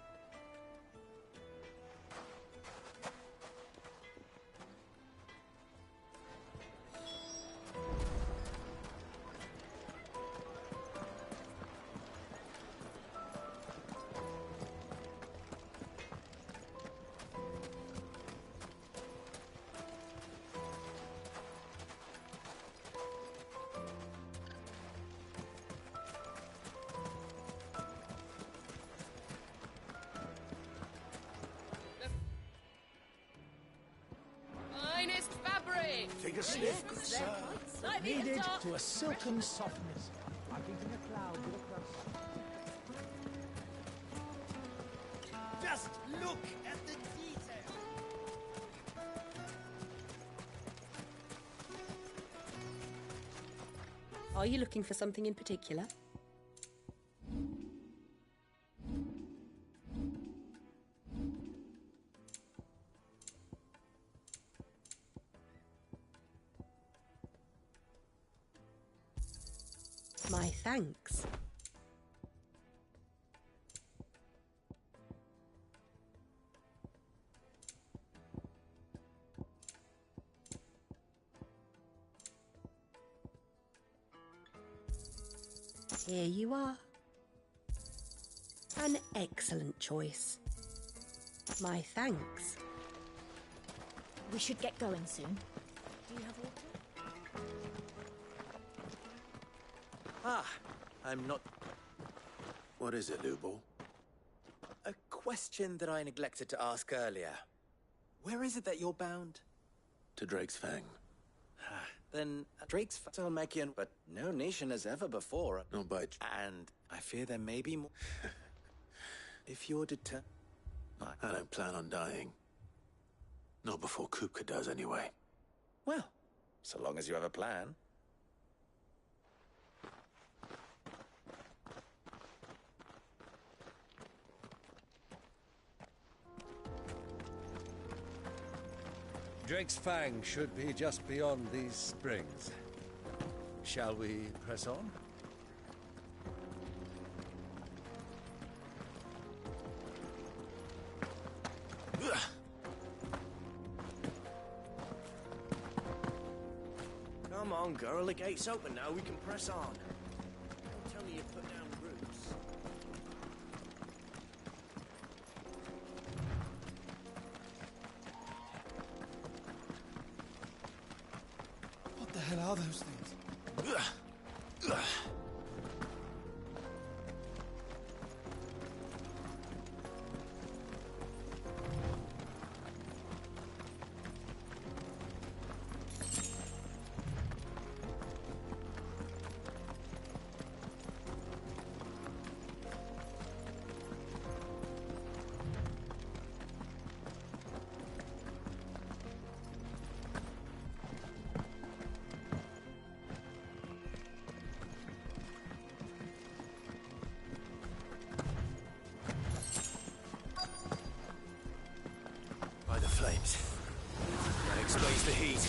Finest fabric! Take a sniff, good sir. Kneaded to a silken softness, like eating a cloud with a crust. Just look at the detail! Are you looking for something in particular? My thanks. Here you are. An excellent choice. My thanks. We should get going soon. Do you have water? Ah, I'm not... What is it, Lubor? A question that I neglected to ask earlier. Where is it that you're bound? To Drake's Fang. Then Drake's Talmekian, but no nation has ever before. Not by... And I fear there may be more. If you're determined... I don't plan on dying. Not before Kupka does, anyway. Well, so long as you have a plan. Drake's Fang should be just beyond these springs. Shall we press on? Come on, girl, the gate's open now, we can press on. Don't tell me you put down roots. What the hell are those things? By the flames. That explains the heat.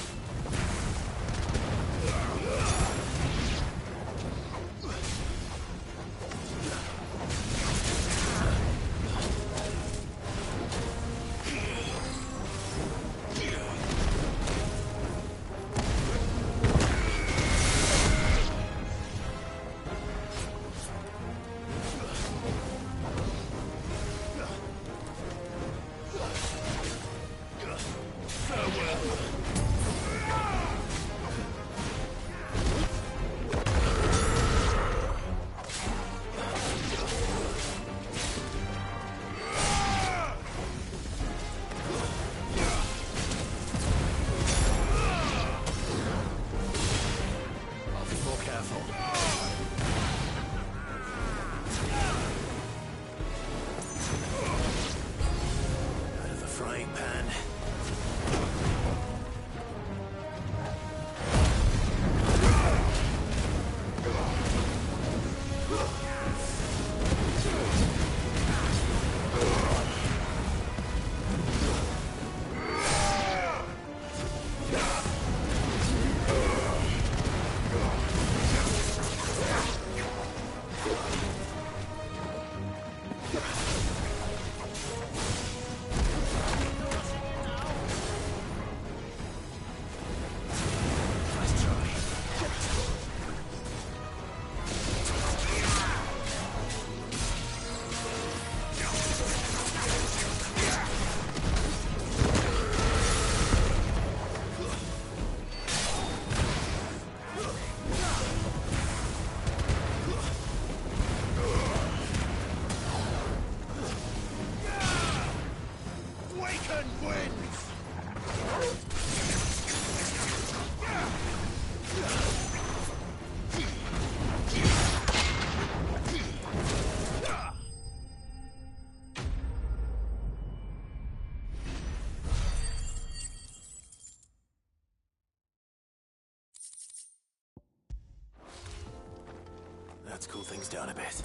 Let's cool things down a bit.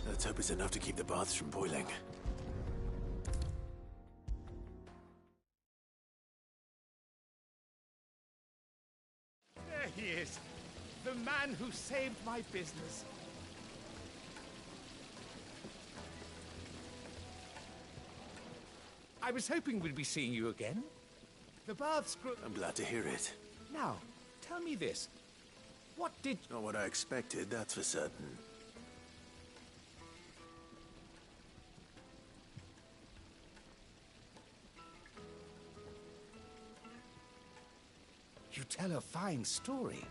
Let's hope it's enough to keep the baths from boiling. There he is. The man who saved my business. I was hoping we'd be seeing you again. The baths grew... I'm glad to hear it. Now, tell me this. What did... Not what I expected, that's for certain. You tell a fine story.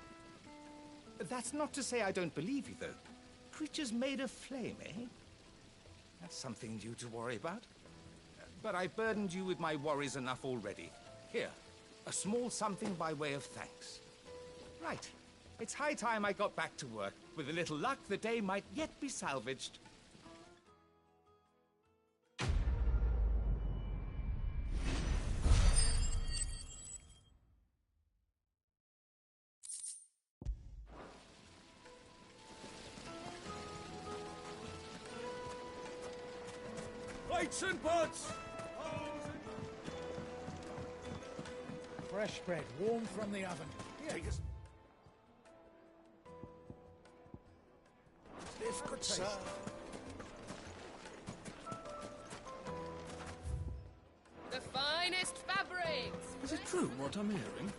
That's not to say I don't believe you, though. Creatures made of flame, eh? That's something you to worry about. But I've burdened you with my worries enough already. Here, a small something by way of thanks. Right. It's high time I got back to work. With a little luck, the day might yet be salvaged. Plates and pots! Fresh bread, warm from the oven. Take us. Stiff, good taste. The finest fabrics! Is it true what I'm hearing?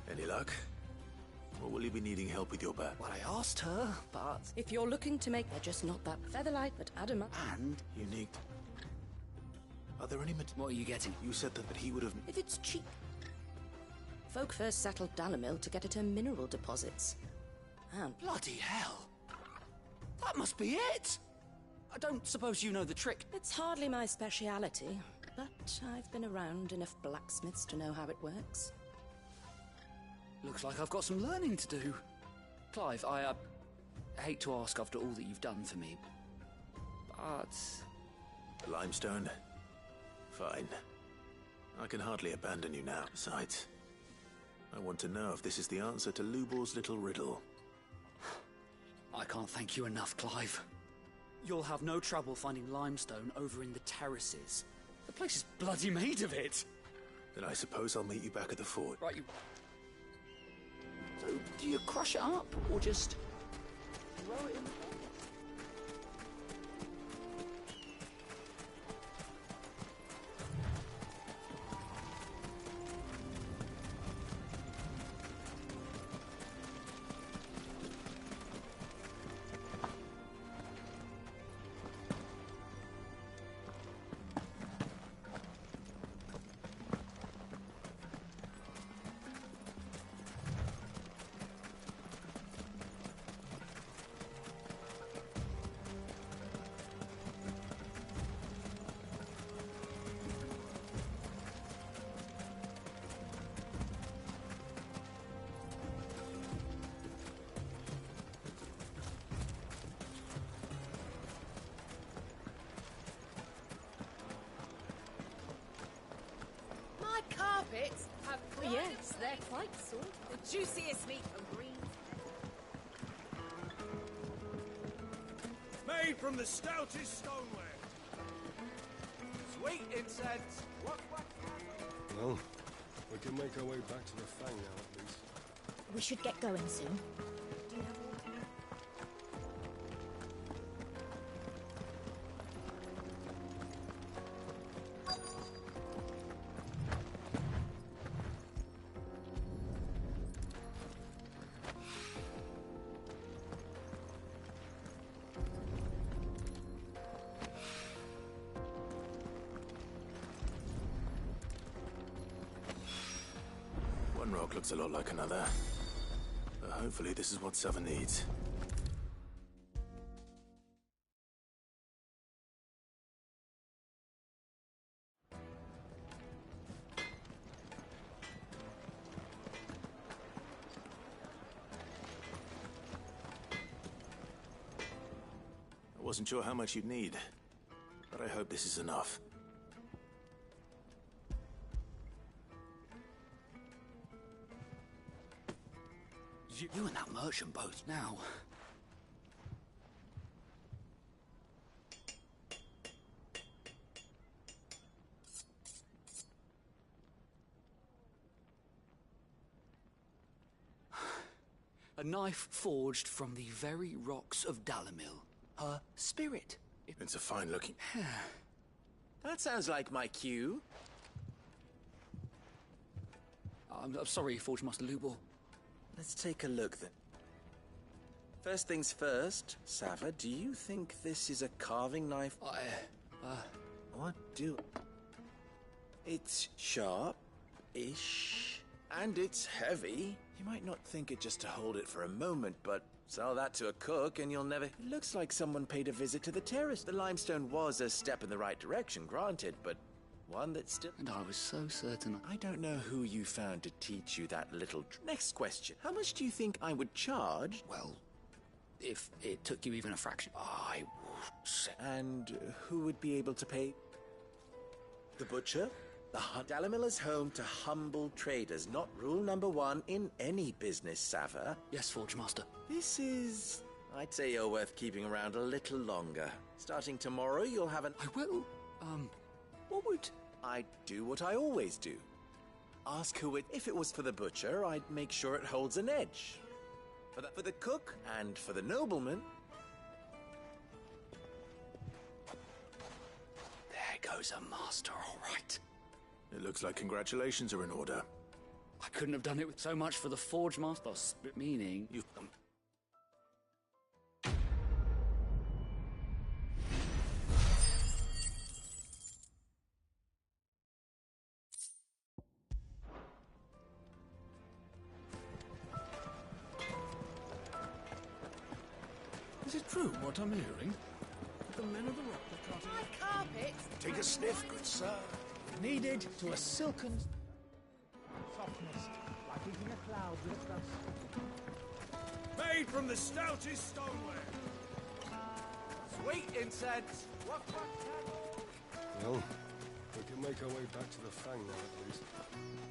Any luck? Or will you be needing help with your bat? Well, I asked her, but... If you're looking to make... They're just not that featherlight, but adamant. And... Unique. Are there any What are you getting? You said that he would have... If it's cheap. Folk first settled Dalamil to get at her mineral deposits. And... Bloody hell! That must be it! I don't suppose you know the trick. It's hardly my speciality, but I've been around enough blacksmiths to know how it works. Looks like I've got some learning to do. Clive, I hate to ask after all that you've done for me, but... Limestone? Fine. I can hardly abandon you now. Besides, I want to know if this is the answer to Lubor's little riddle. I can't thank you enough, Clive. You'll have no trouble finding limestone over in the terraces. The place is bloody made of it. Then I suppose I'll meet you back at the fort. Right, you... So, do you crush it up, or just throw it in the pot? Carpets have Yes, they're quite soft. the juiciest meat from green. Made from the stoutest stoneware. Sweet incense. Well, we can make our way back to the Fang now, at least. We should get going soon. Do you have water? One rock looks a lot like another. But hopefully this is what Sava needs. Wasn't sure how much you'd need, but I hope this is enough. You and that merchant both now. A knife forged from the very rocks of Dalamil. Her spirit. It's a fine-looking... That sounds like my cue. I'm sorry, Forge Master Lubor. Let's take a look then. First things first, Sava, do you think this is a carving knife? What do... It's sharp-ish, and it's heavy. You might not think it just to hold it for a moment, but sell that to a cook and you'll never... It looks like someone paid a visit to the terrace. The limestone was a step in the right direction, granted, but one that still... And I was so certain... I don't know who you found to teach you that little... Next question. How much do you think I would charge? Well, if it took you even a fraction... I would say... And who would be able to pay? The butcher? The Dalamil is home to humble traders, not rule number one in any business, Sava. Yes, Forge Master. This is... I'd say you're worth keeping around a little longer. Starting tomorrow, you'll have an... I will. What would... I'd do what I always do. Ask who it... If it was for the butcher, I'd make sure it holds an edge. For the cook and for the nobleman... There goes a master, all right. It looks like congratulations are in order. I couldn't have done it with so much for the Forge Master, meaning... You... Is it true what I'm hearing? The men of the rock are carting... My carpet! Take a sniff, good sir. Kneaded to a silken softness, like eating a cloud with dust. Made from the stoutest stoneware. Sweet incense! Well, we can make our way back to the Fang now, at least.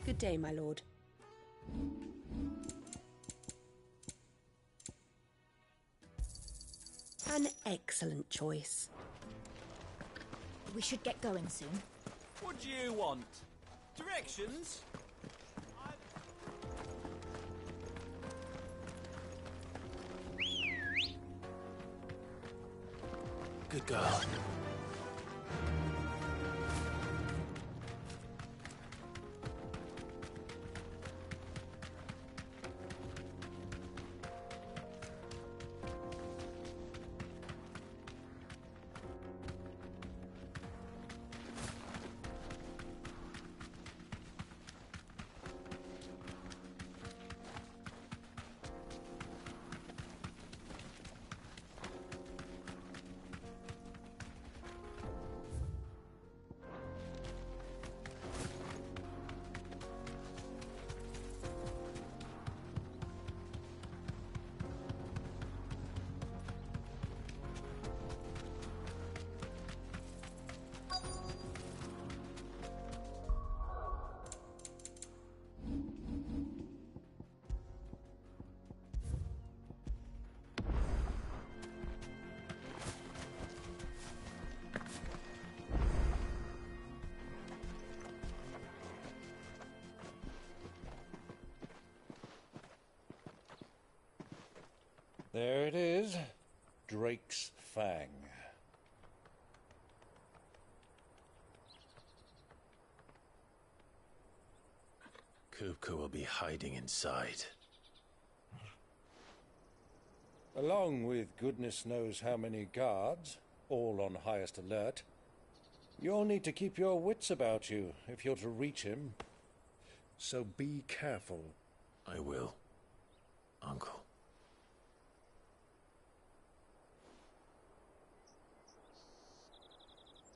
Good day, my lord. An excellent choice. We should get going soon. What do you want? Directions? Good girl. There it is. Drake's Fang. Kupka will be hiding inside. Along with goodness knows how many guards, all on highest alert. You'll need to keep your wits about you if you're to reach him. So be careful. I will, Uncle.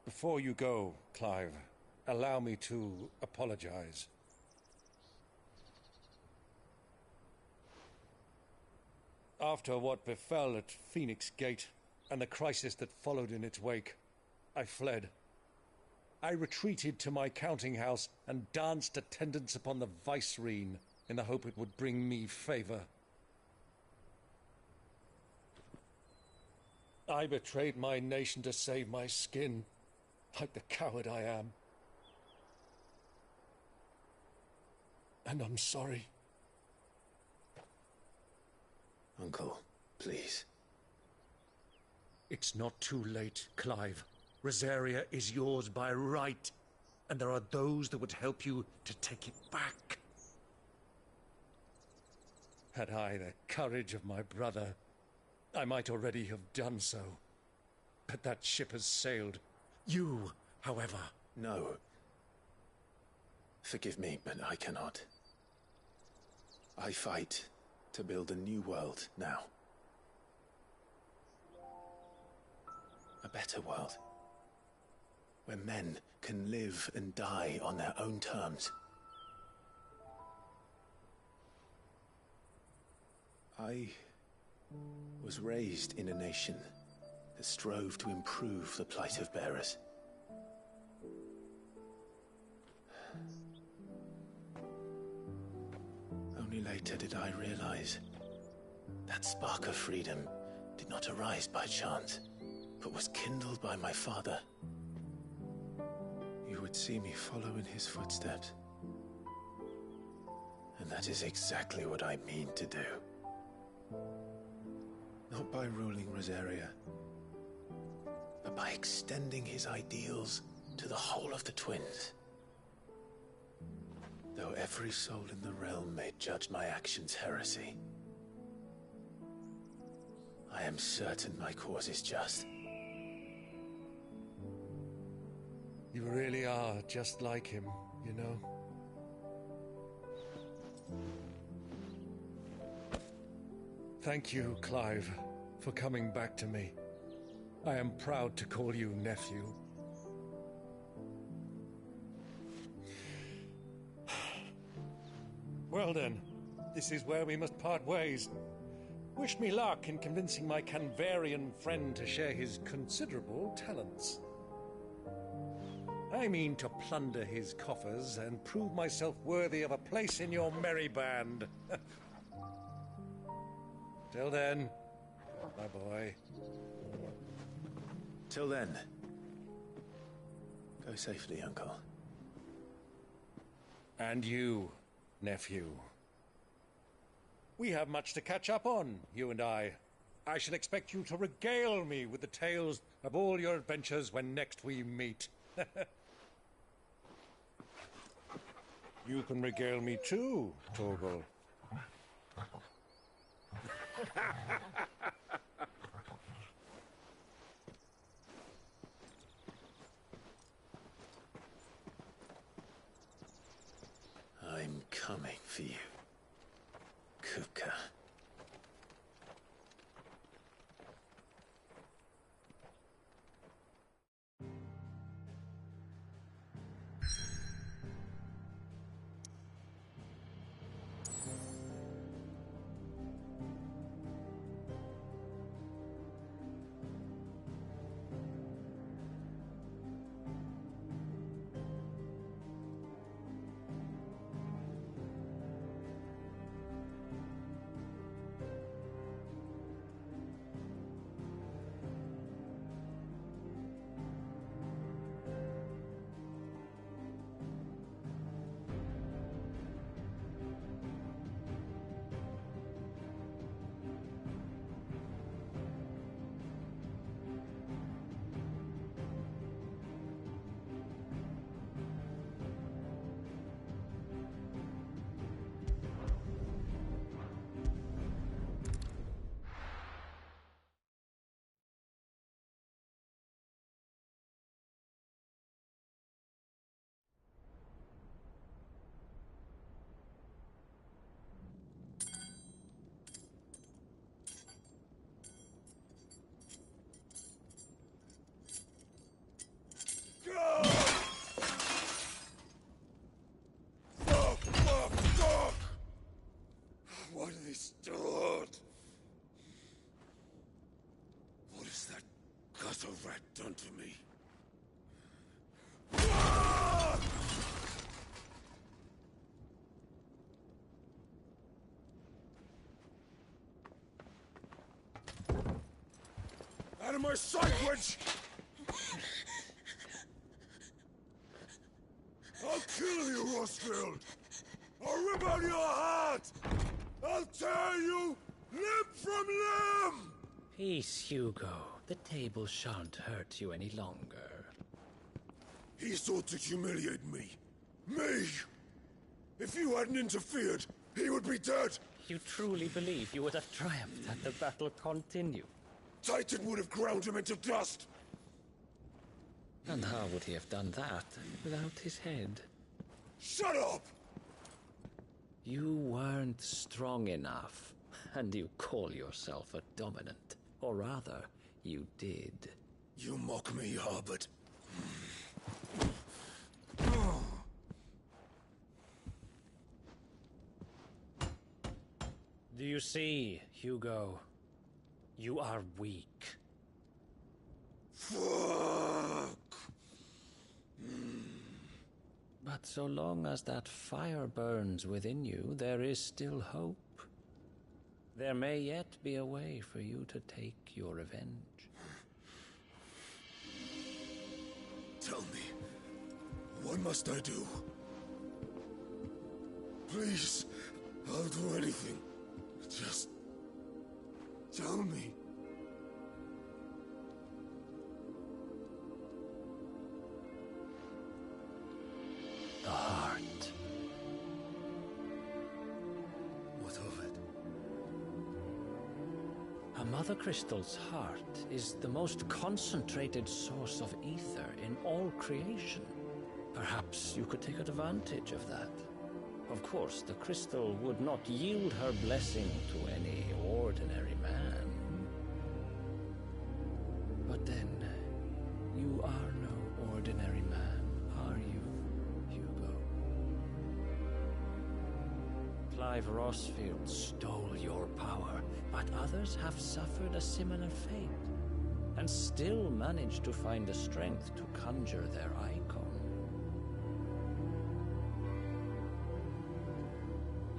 Before you go, Clive, allow me to apologize. After what befell at Phoenix Gate, and the crisis that followed in its wake, I fled. I retreated to my counting house and danced attendance upon the vicereine in the hope it would bring me favor. I betrayed my nation to save my skin, like the coward I am. And I'm sorry. Uncle, please. It's not too late, Clive. Rosaria is yours by right, and there are those that would help you to take it back. Had I the courage of my brother, I might already have done so. But that ship has sailed. You, however... No. Forgive me, but I cannot. I fight to build a new world now. A better world. Where men can live and die on their own terms. I was raised in a nation that strove to improve the plight of bearers. Only later did I realize that spark of freedom did not arise by chance, but was kindled by my father. You would see me follow in his footsteps. And that is exactly what I mean to do. Not by ruling Rosaria, but by extending his ideals to the whole of the twins. Though every soul in the realm may judge my actions heresy, I am certain my cause is just. You really are just like him, you know? Thank you, Clive, for coming back to me. I am proud to call you nephew. Well then, this is where we must part ways. Wish me luck in convincing my Canvarian friend to share his considerable talents. I mean to plunder his coffers and prove myself worthy of a place in your merry band. Till then, my boy. Till then, go safely, Uncle. And you, nephew. We have much to catch up on, you and I. I shall expect you to regale me with the tales of all your adventures when next we meet. You can regale me too, Torgal. I'm coming for you, Kupka. What a rat done to me. Out of my sight, wench! I'll kill you, Rosfield! I'll rip out your heart! I'll tear you limb from limb! Peace, Hugo. The table shan't hurt you any longer. He sought to humiliate me. Me! If you hadn't interfered, he would be dead! You truly believe you would have triumphed had the battle continued? Titan would have ground him into dust! And how would he have done that without his head? Shut up! You weren't strong enough, and you call yourself a dominant. Or rather, you did. You mock me, Harbert. Do you see, Hugo? You are weak. Fuck! But so long as that fire burns within you, there is still hope. There may yet be a way for you to take your revenge. Tell me, what must I do? Please, I'll do anything. Just tell me. The heart. What of it? A Mother Crystal's heart is the most concentrated source of ether in all creation. Perhaps you could take advantage of that. Of course, the crystal would not yield her blessing to any ordinary man. But then, you are no ordinary man, are you, Hugo? Clive Rosfield stole your power, but others have suffered a similar fate, and still managed to find the strength to conjure their icon.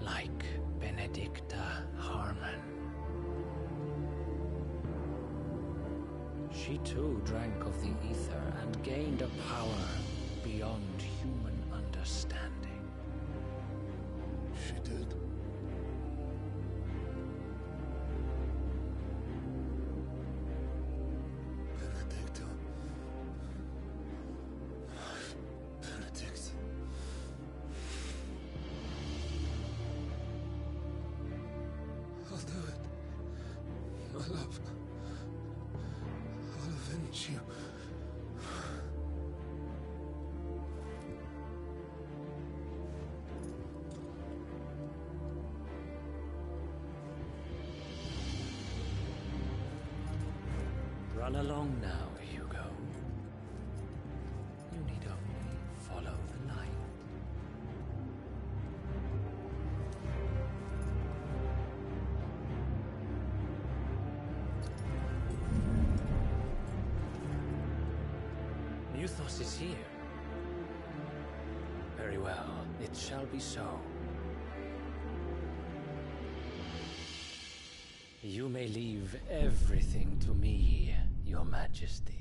Like Benedicta Harmon. She too drank of the ether and gained a power beyond human understanding. She did. Benedicta. Benedict. I'll do it. My love. I'll avenge you. Run along now, Hugo. You need only follow the light. Muthos is here. Very well, it shall be so. You may leave everything to me, Your Majesty.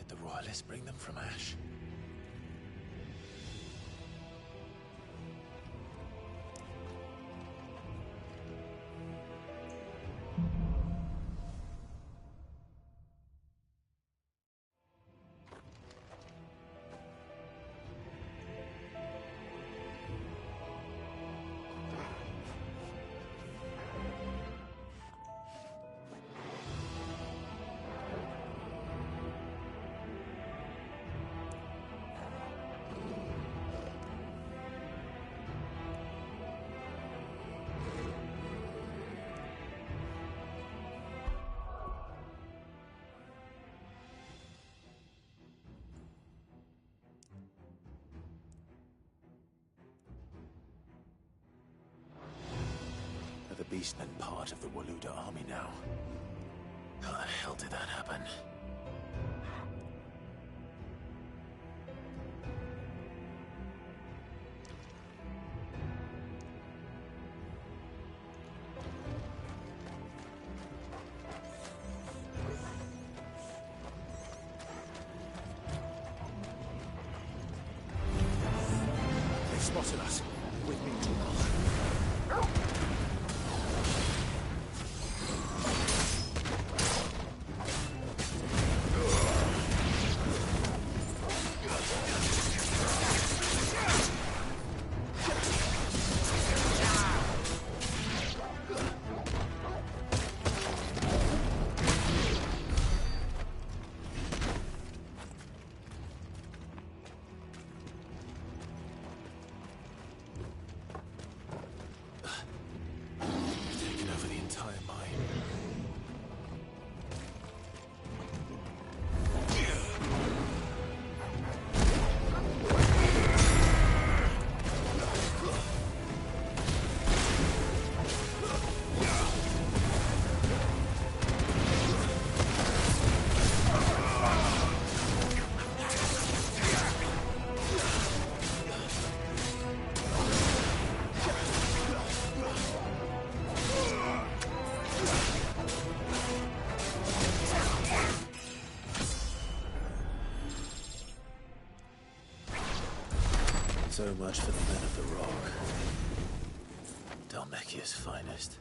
Did the royalists bring them from Ash? The beastmen part of the Waluda army now. How the hell did that happen? They spotted us. With me, Torgal. So much for the men of the Rock. Dhalmekia's finest.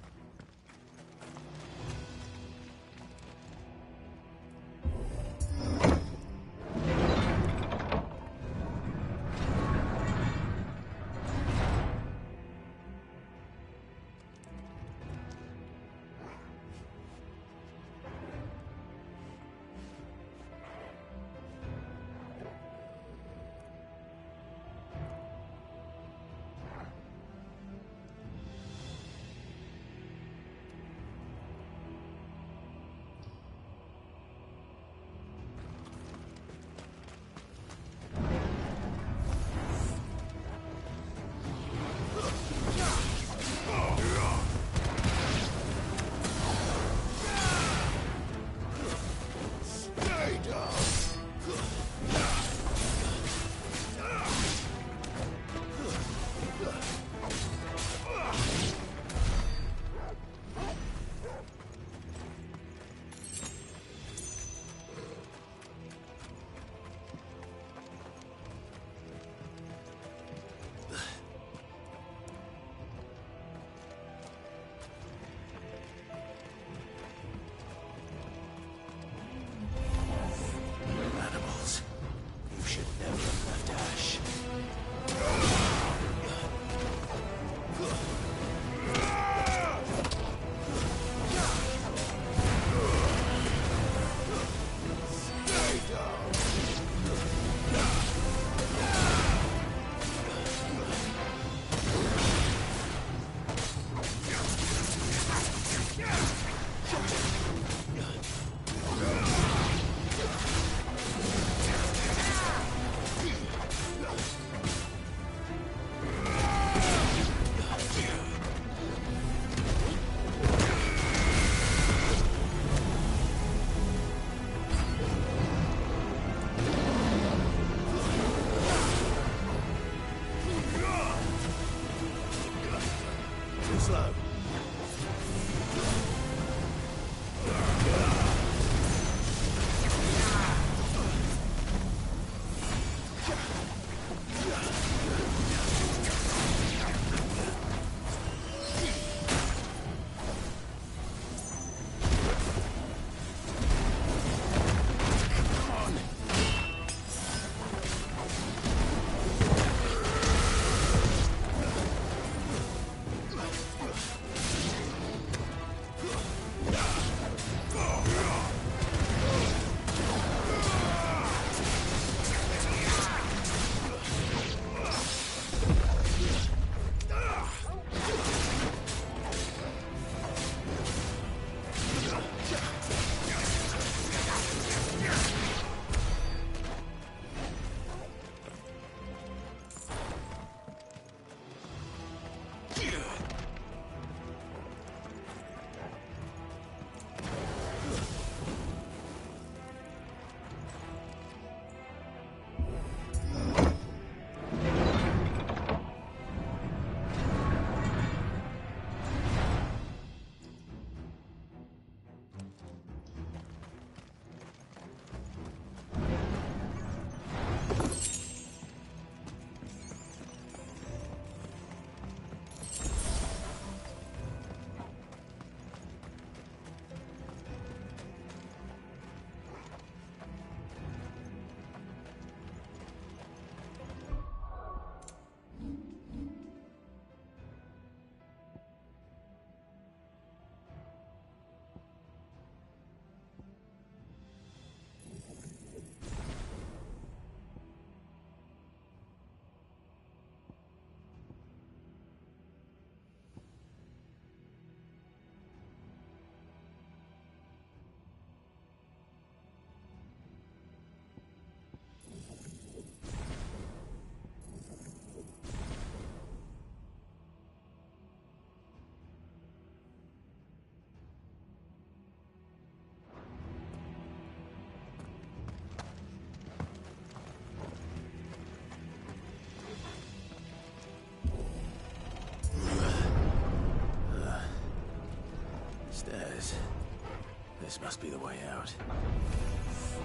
This must be the way out.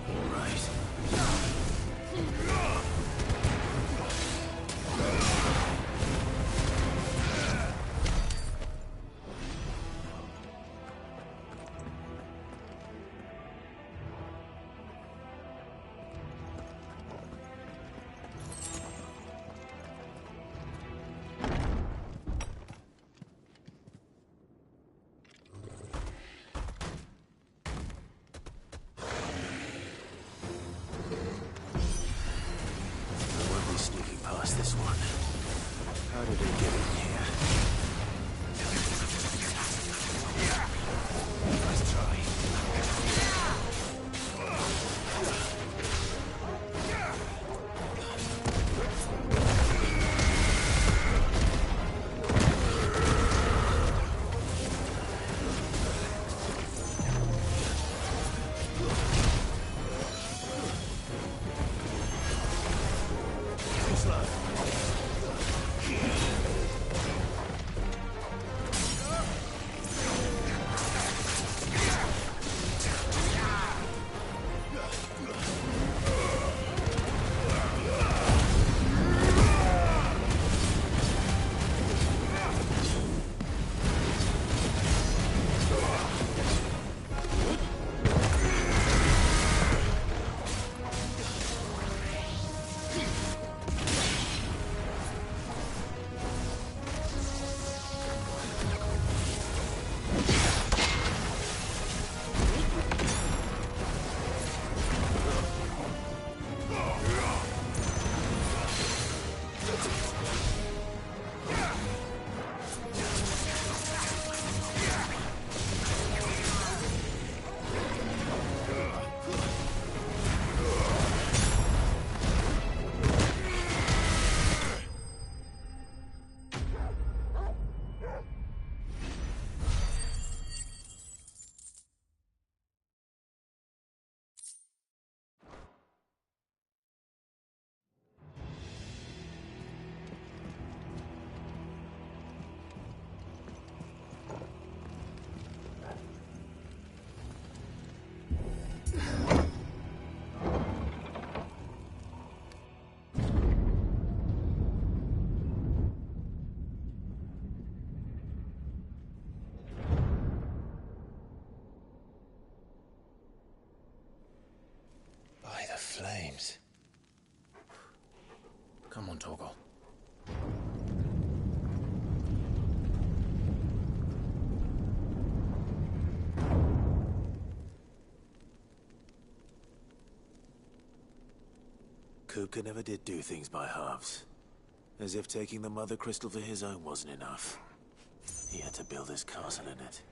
All right. This one. How did it get in here? Let's try. Flames. Come on, Torgal. Kupka never did do things by halves. As if taking the Mother Crystal for his own wasn't enough. He had to build his castle in it.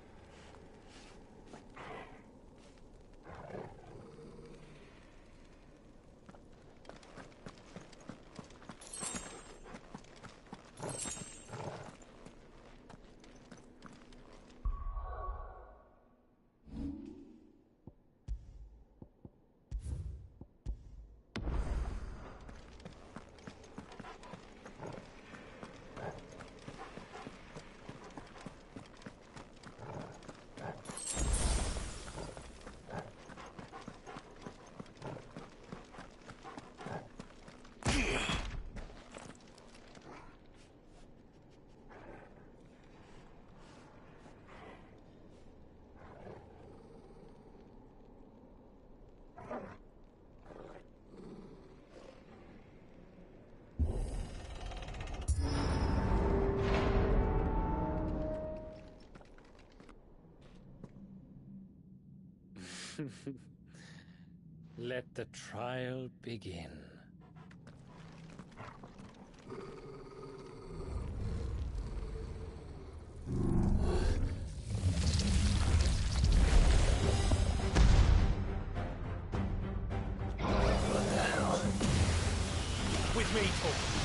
Let the trial begin. What the hell? With me, Torgal.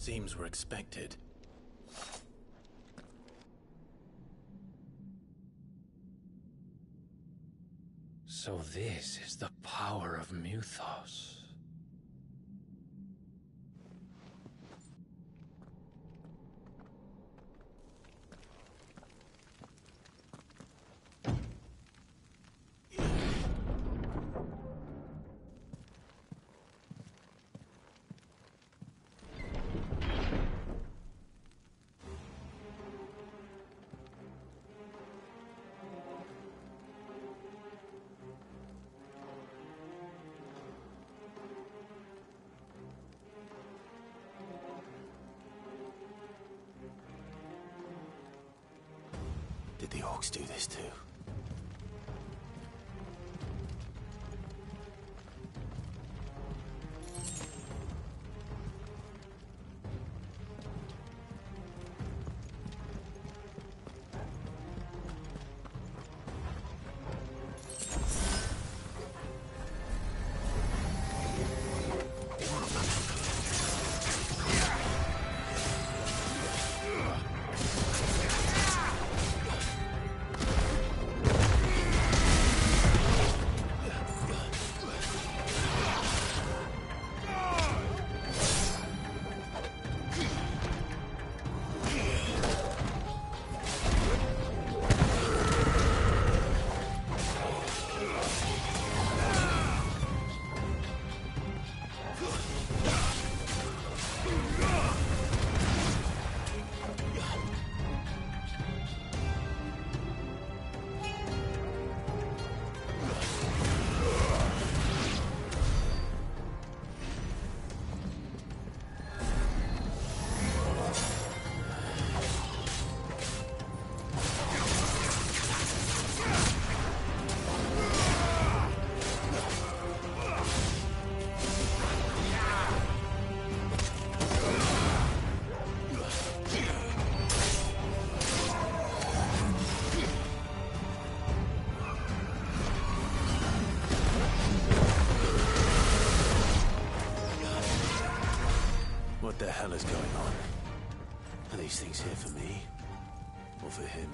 Seems we're expected. So this is the power of Muthos. Did the orcs do this too? What the hell is going on? Are these things here for me? Or for him?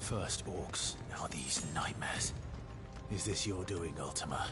First orcs, now these nightmares. Is this your doing, Ultima?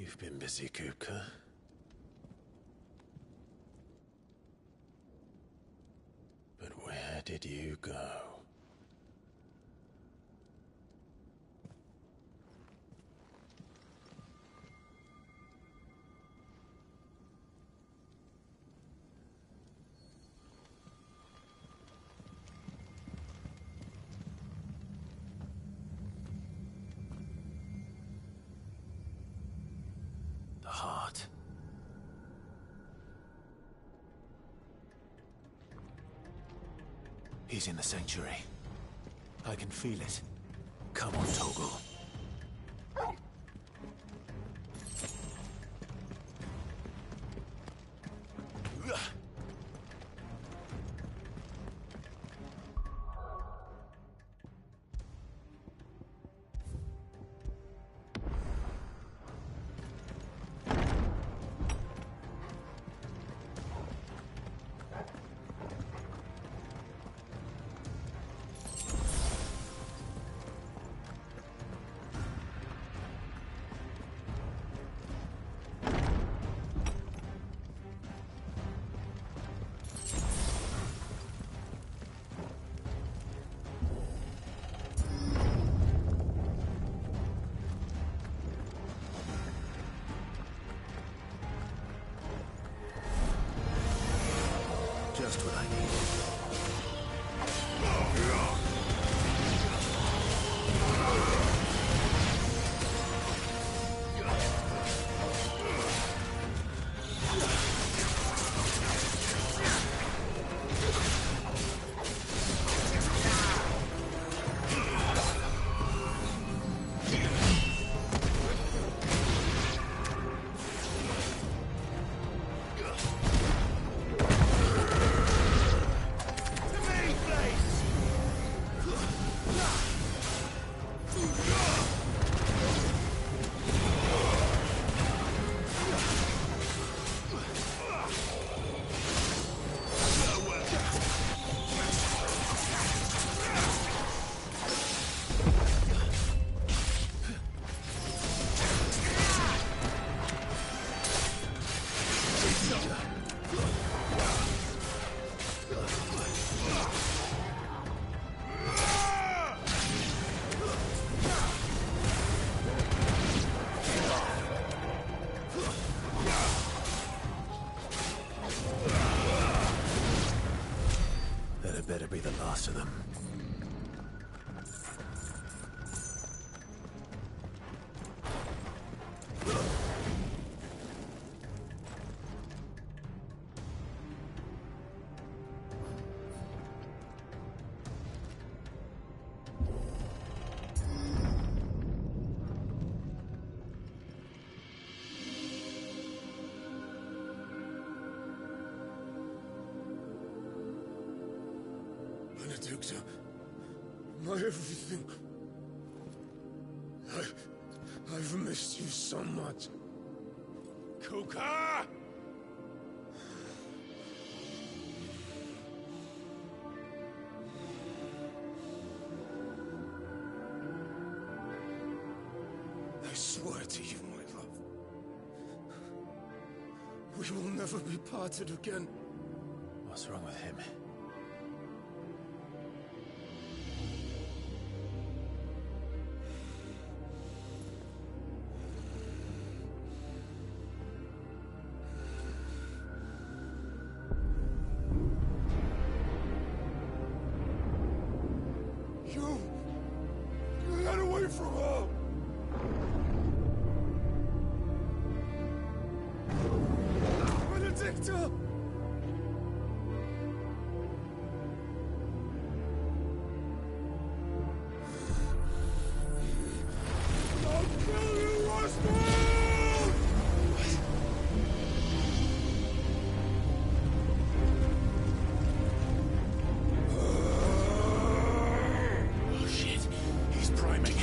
You've been busy, Kupka. But where did you go? The heart. He's in the sanctuary. I can feel it. Come on, Toggle. Just what I need. last of them. Benedicta, my everything. I've missed you so much. Kuka! I swear to you, my love, we will never be parted again. What's wrong with him? You got away from her! Benedicta! I'll kill you, Roswell! Oh shit, he's priming.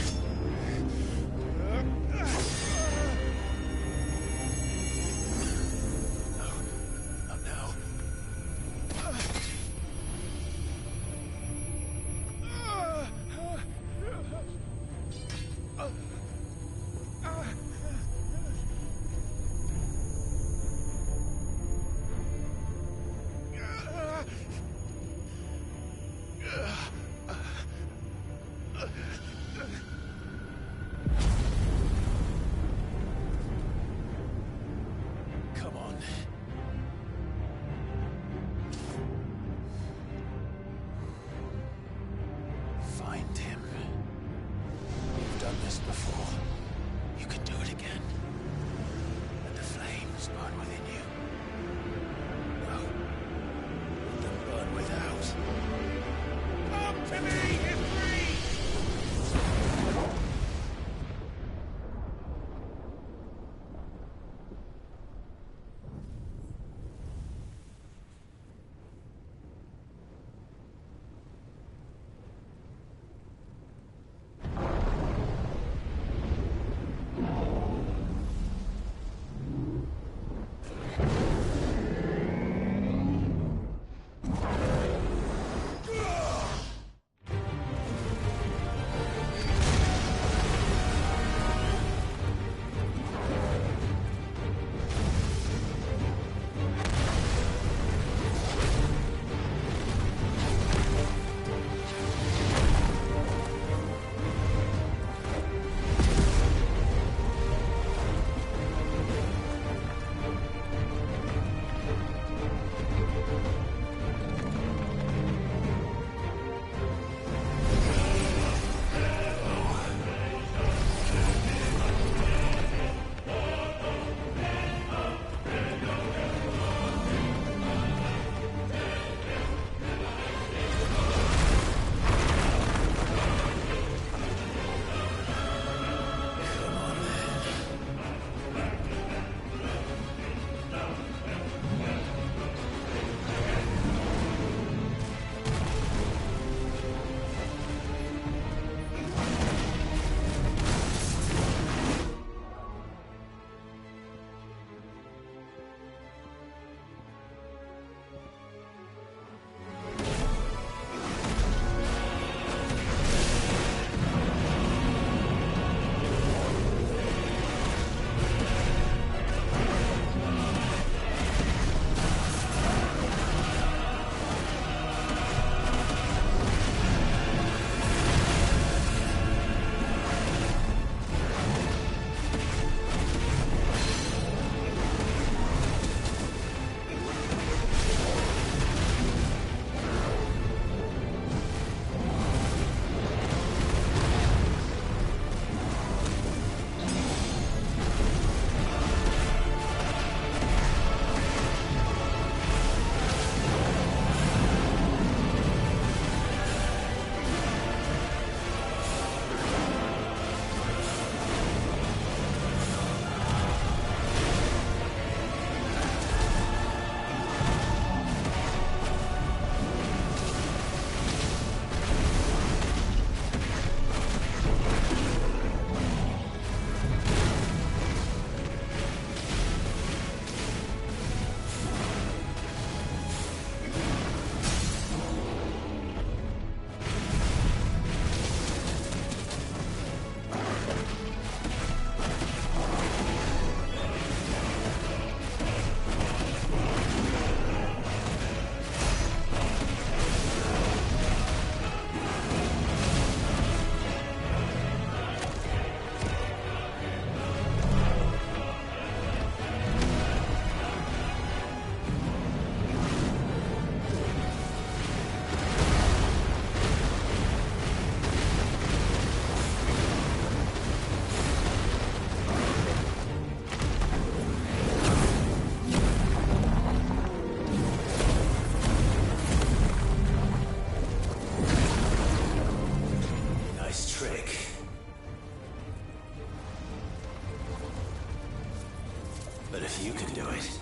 But if you can do it,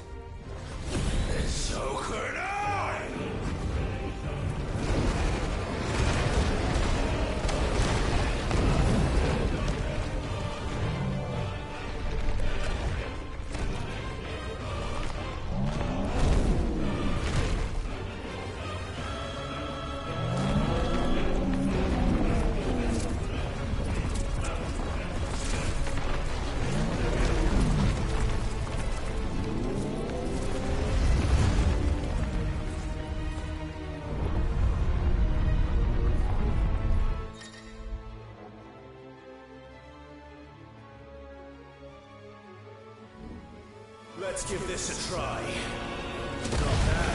then so can I! Let's give this a try. Not bad.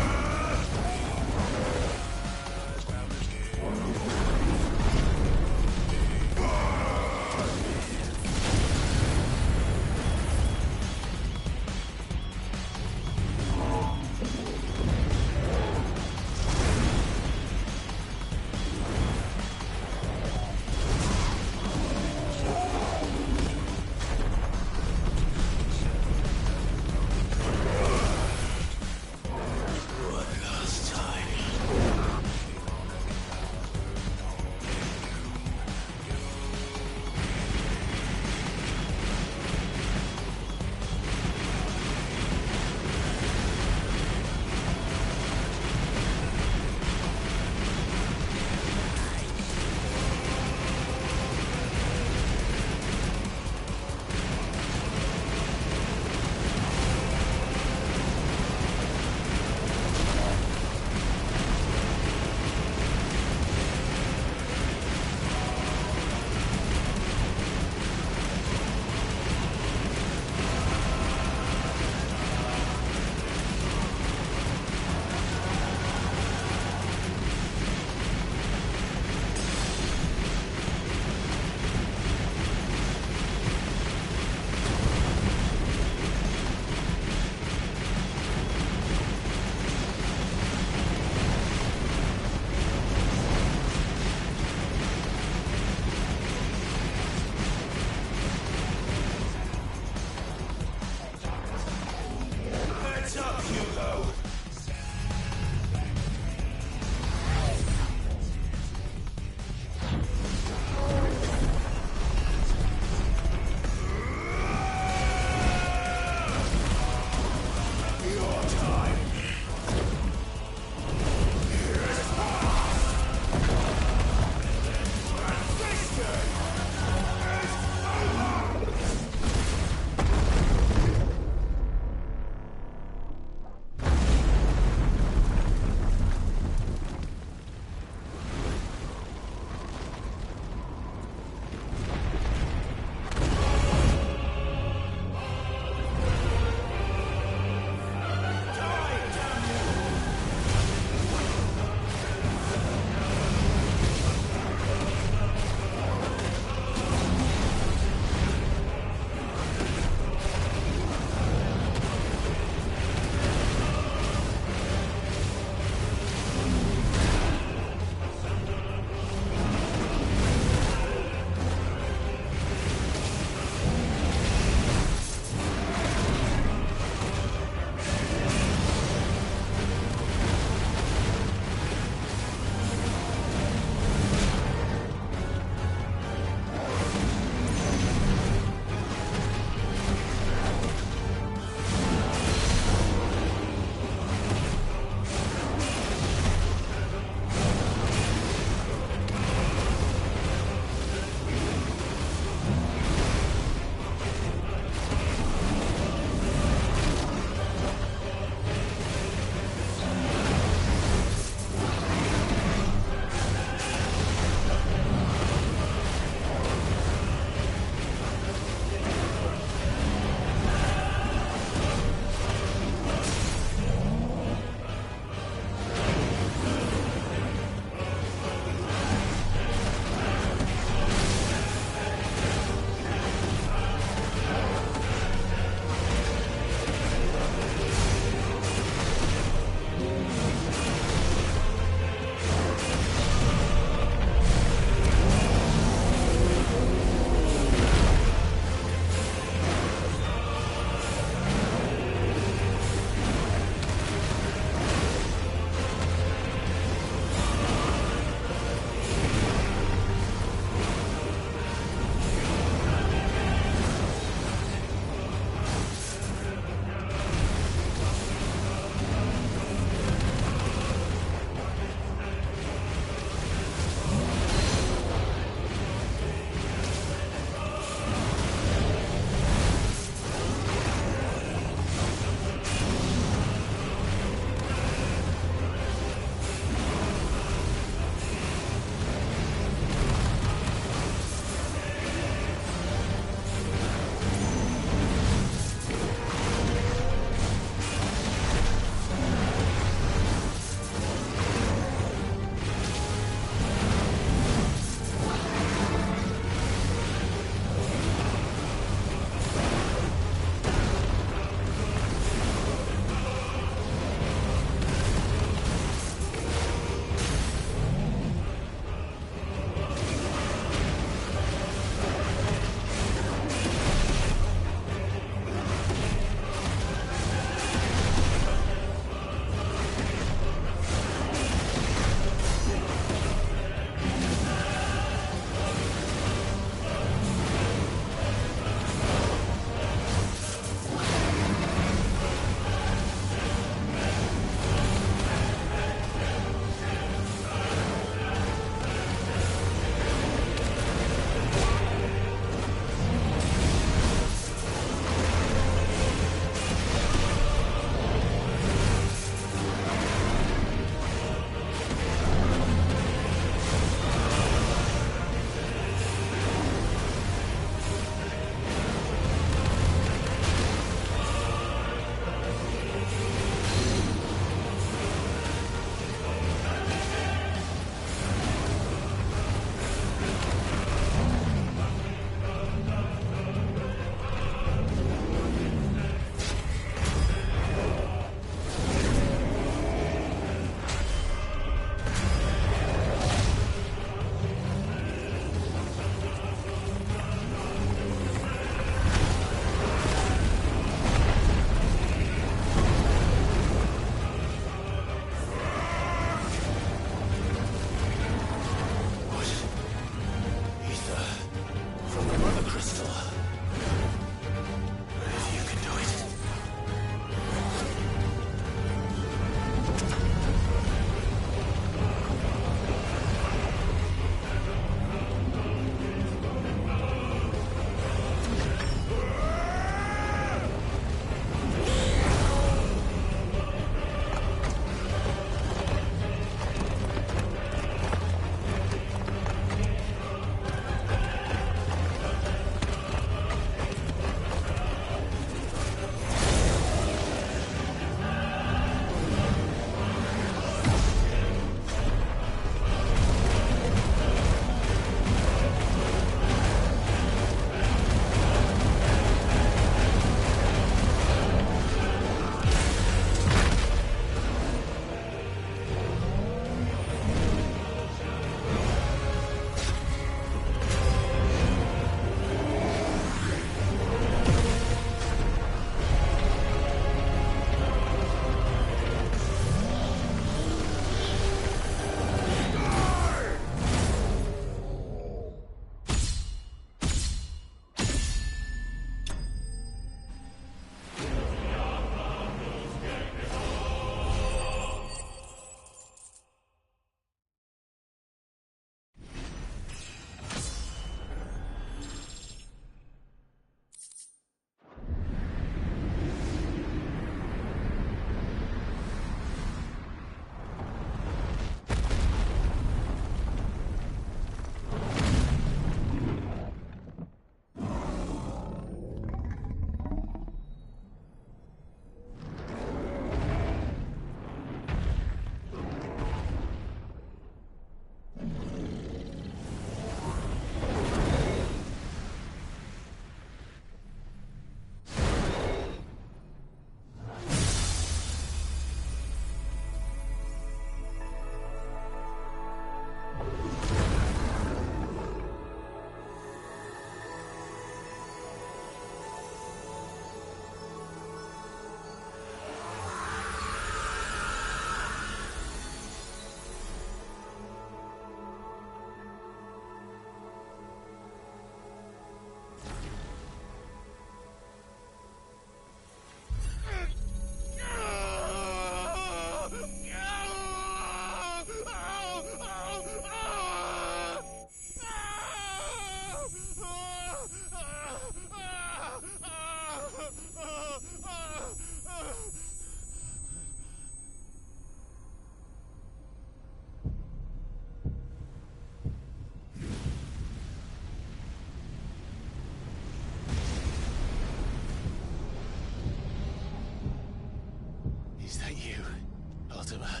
Mortimer.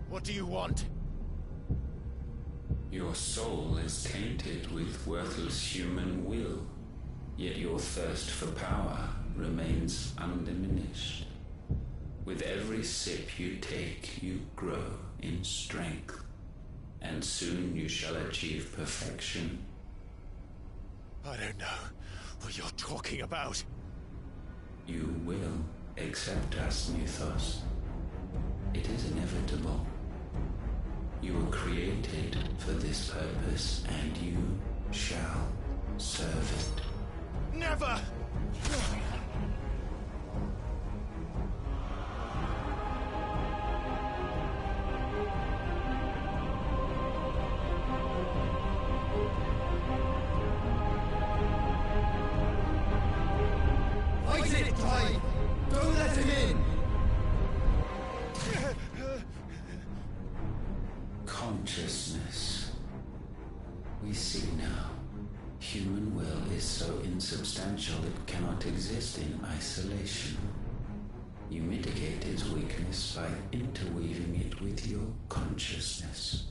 What do you want? Your soul is tainted with worthless human will, yet your thirst for power remains undiminished. With every sip you take, you grow in strength, and soon you shall achieve perfection. I don't know what you're talking about. You will accept us, Mythos. It is inevitable. You were created for this purpose, and you shall serve it. Never! Fight it, Clive! Don't let him in! Consciousness. We see now. Human will is so insubstantial it cannot exist in isolation. You mitigate its weakness by interweaving it with your consciousness.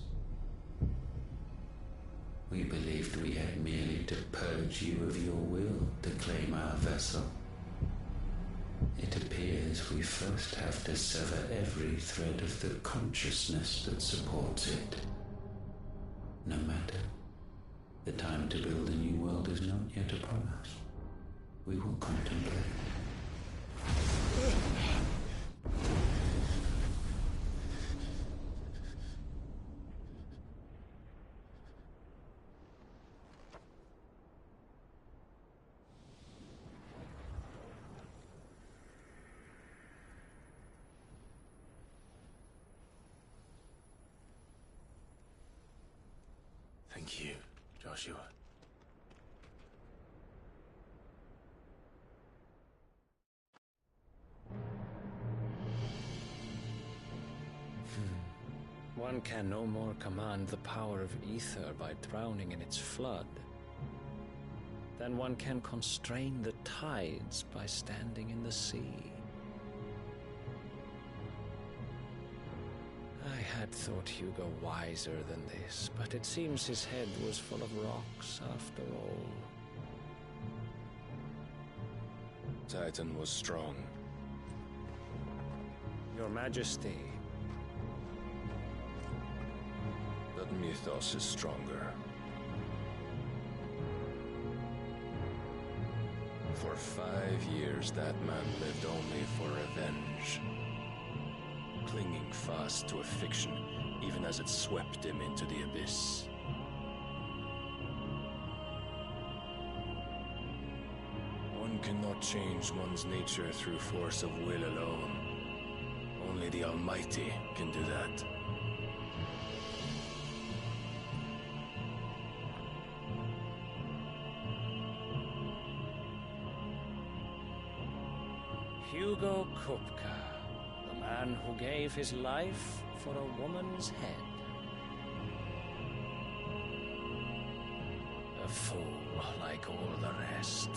We believed we had merely to purge you of your will to claim our vessel. It appears we first have to sever every thread of the consciousness that supports it. No matter. The time to build a new world is not yet upon us. We will contemplate. Thank you, Joshua. One can no more command the power of ether by drowning in its flood than one can constrain the tides by standing in the sea. I had thought Hugo wiser than this, but it seems his head was full of rocks after all. Titan was strong. Your Majesty. But Mythos is stronger. For 5 years, that man lived only for revenge. Clinging fast to a fiction, even as it swept him into the abyss. One cannot change one's nature through force of will alone. Only the Almighty can do that. Hugo Kupka, the man who gave his life for a woman's head. A fool like all the rest.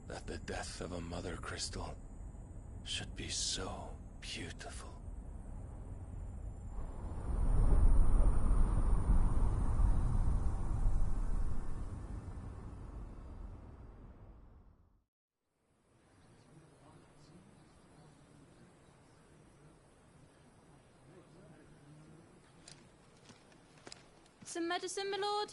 That the death of a mother crystal should be so beautiful. Some medicine, my lord?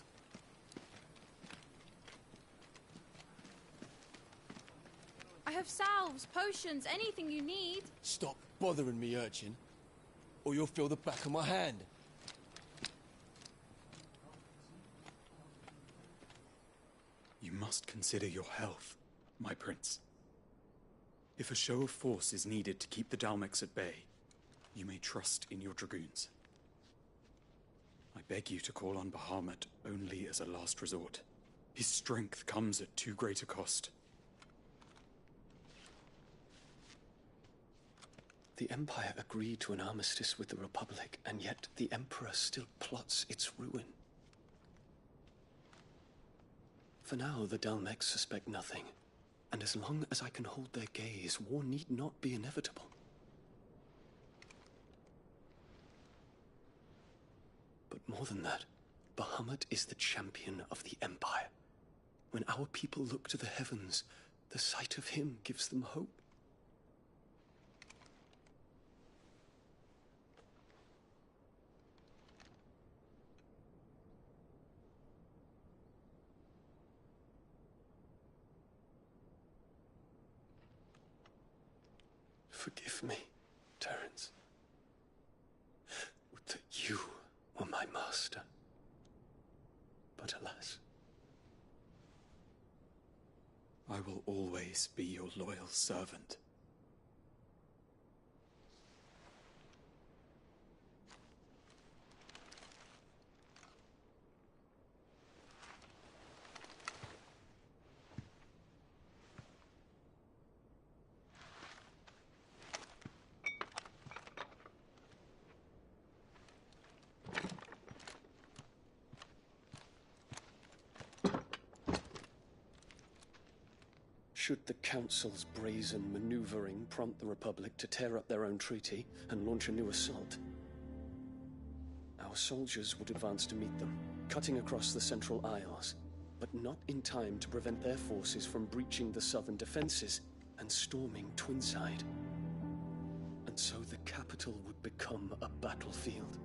I have salves, potions, anything you need. Stop bothering me, urchin, or you'll feel the back of my hand. You must consider your health, my prince. If a show of force is needed to keep the Dalmex at bay, you may trust in your dragoons. I beg you to call on Bahamut only as a last resort. His strength comes at too great a cost. The Empire agreed to an armistice with the Republic, and yet the Emperor still plots its ruin. For now, the Dalmex suspect nothing, and as long as I can hold their gaze, war need not be inevitable. But more than that, Bahamut is the champion of the Empire. When our people look to the heavens, the sight of him gives them hope. Forgive me, Terence. Would that you were my master. But alas. I will always be your loyal servant. Should the Council's brazen maneuvering prompt the Republic to tear up their own treaty and launch a new assault, our soldiers would advance to meet them, cutting across the Central Isles, but not in time to prevent their forces from breaching the southern defenses and storming Twinside. And so the capital would become a battlefield.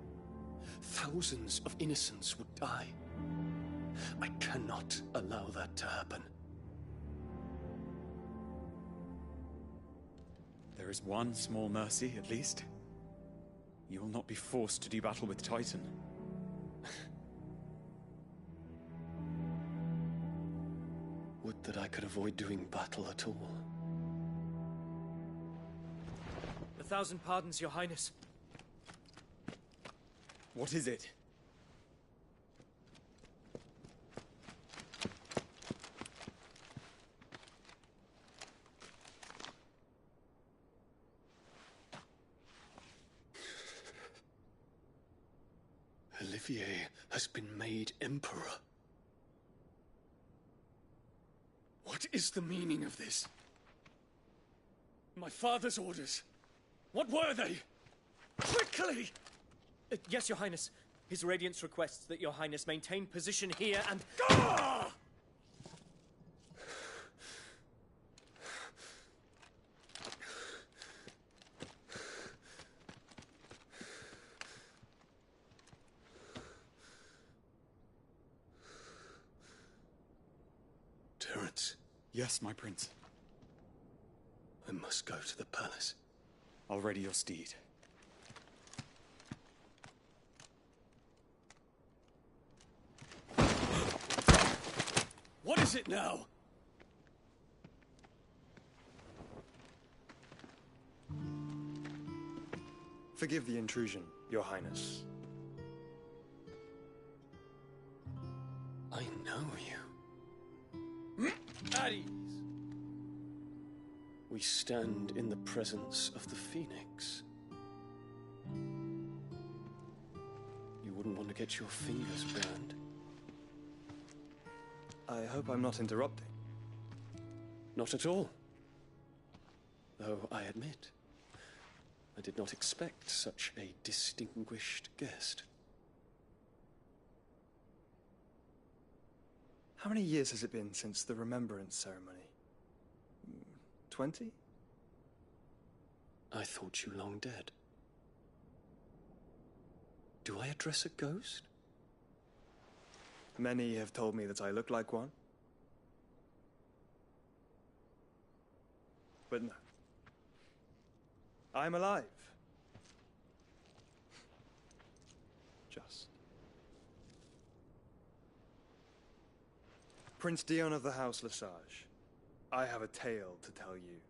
Thousands of innocents would die. I cannot allow that to happen. There is one small mercy, at least. You will not be forced to do battle with Titan. Would that I could avoid doing battle at all. 1,000 pardons, Your Highness. What is it? Olivier has been made Emperor. What is the meaning of this? My father's orders. What were they? Quickly! Yes, Your Highness. His Radiance requests that Your Highness maintain position here and... Ah! Terence. Yes, my prince. I must go to the palace. I'll ready your steed. What is it now? Forgive the intrusion, Your Highness. I know you. At ease. We stand in the presence of the Phoenix. You wouldn't want to get your fingers burned. I hope I'm not interrupting. Not at all. Though I admit, I did not expect such a distinguished guest. How many years has it been since the Remembrance ceremony? 20? I thought you long dead. Do I address a ghost? Many have told me that I look like one. But no. I'm alive. Just. Prince Dion of the House Lesage, I have a tale to tell you.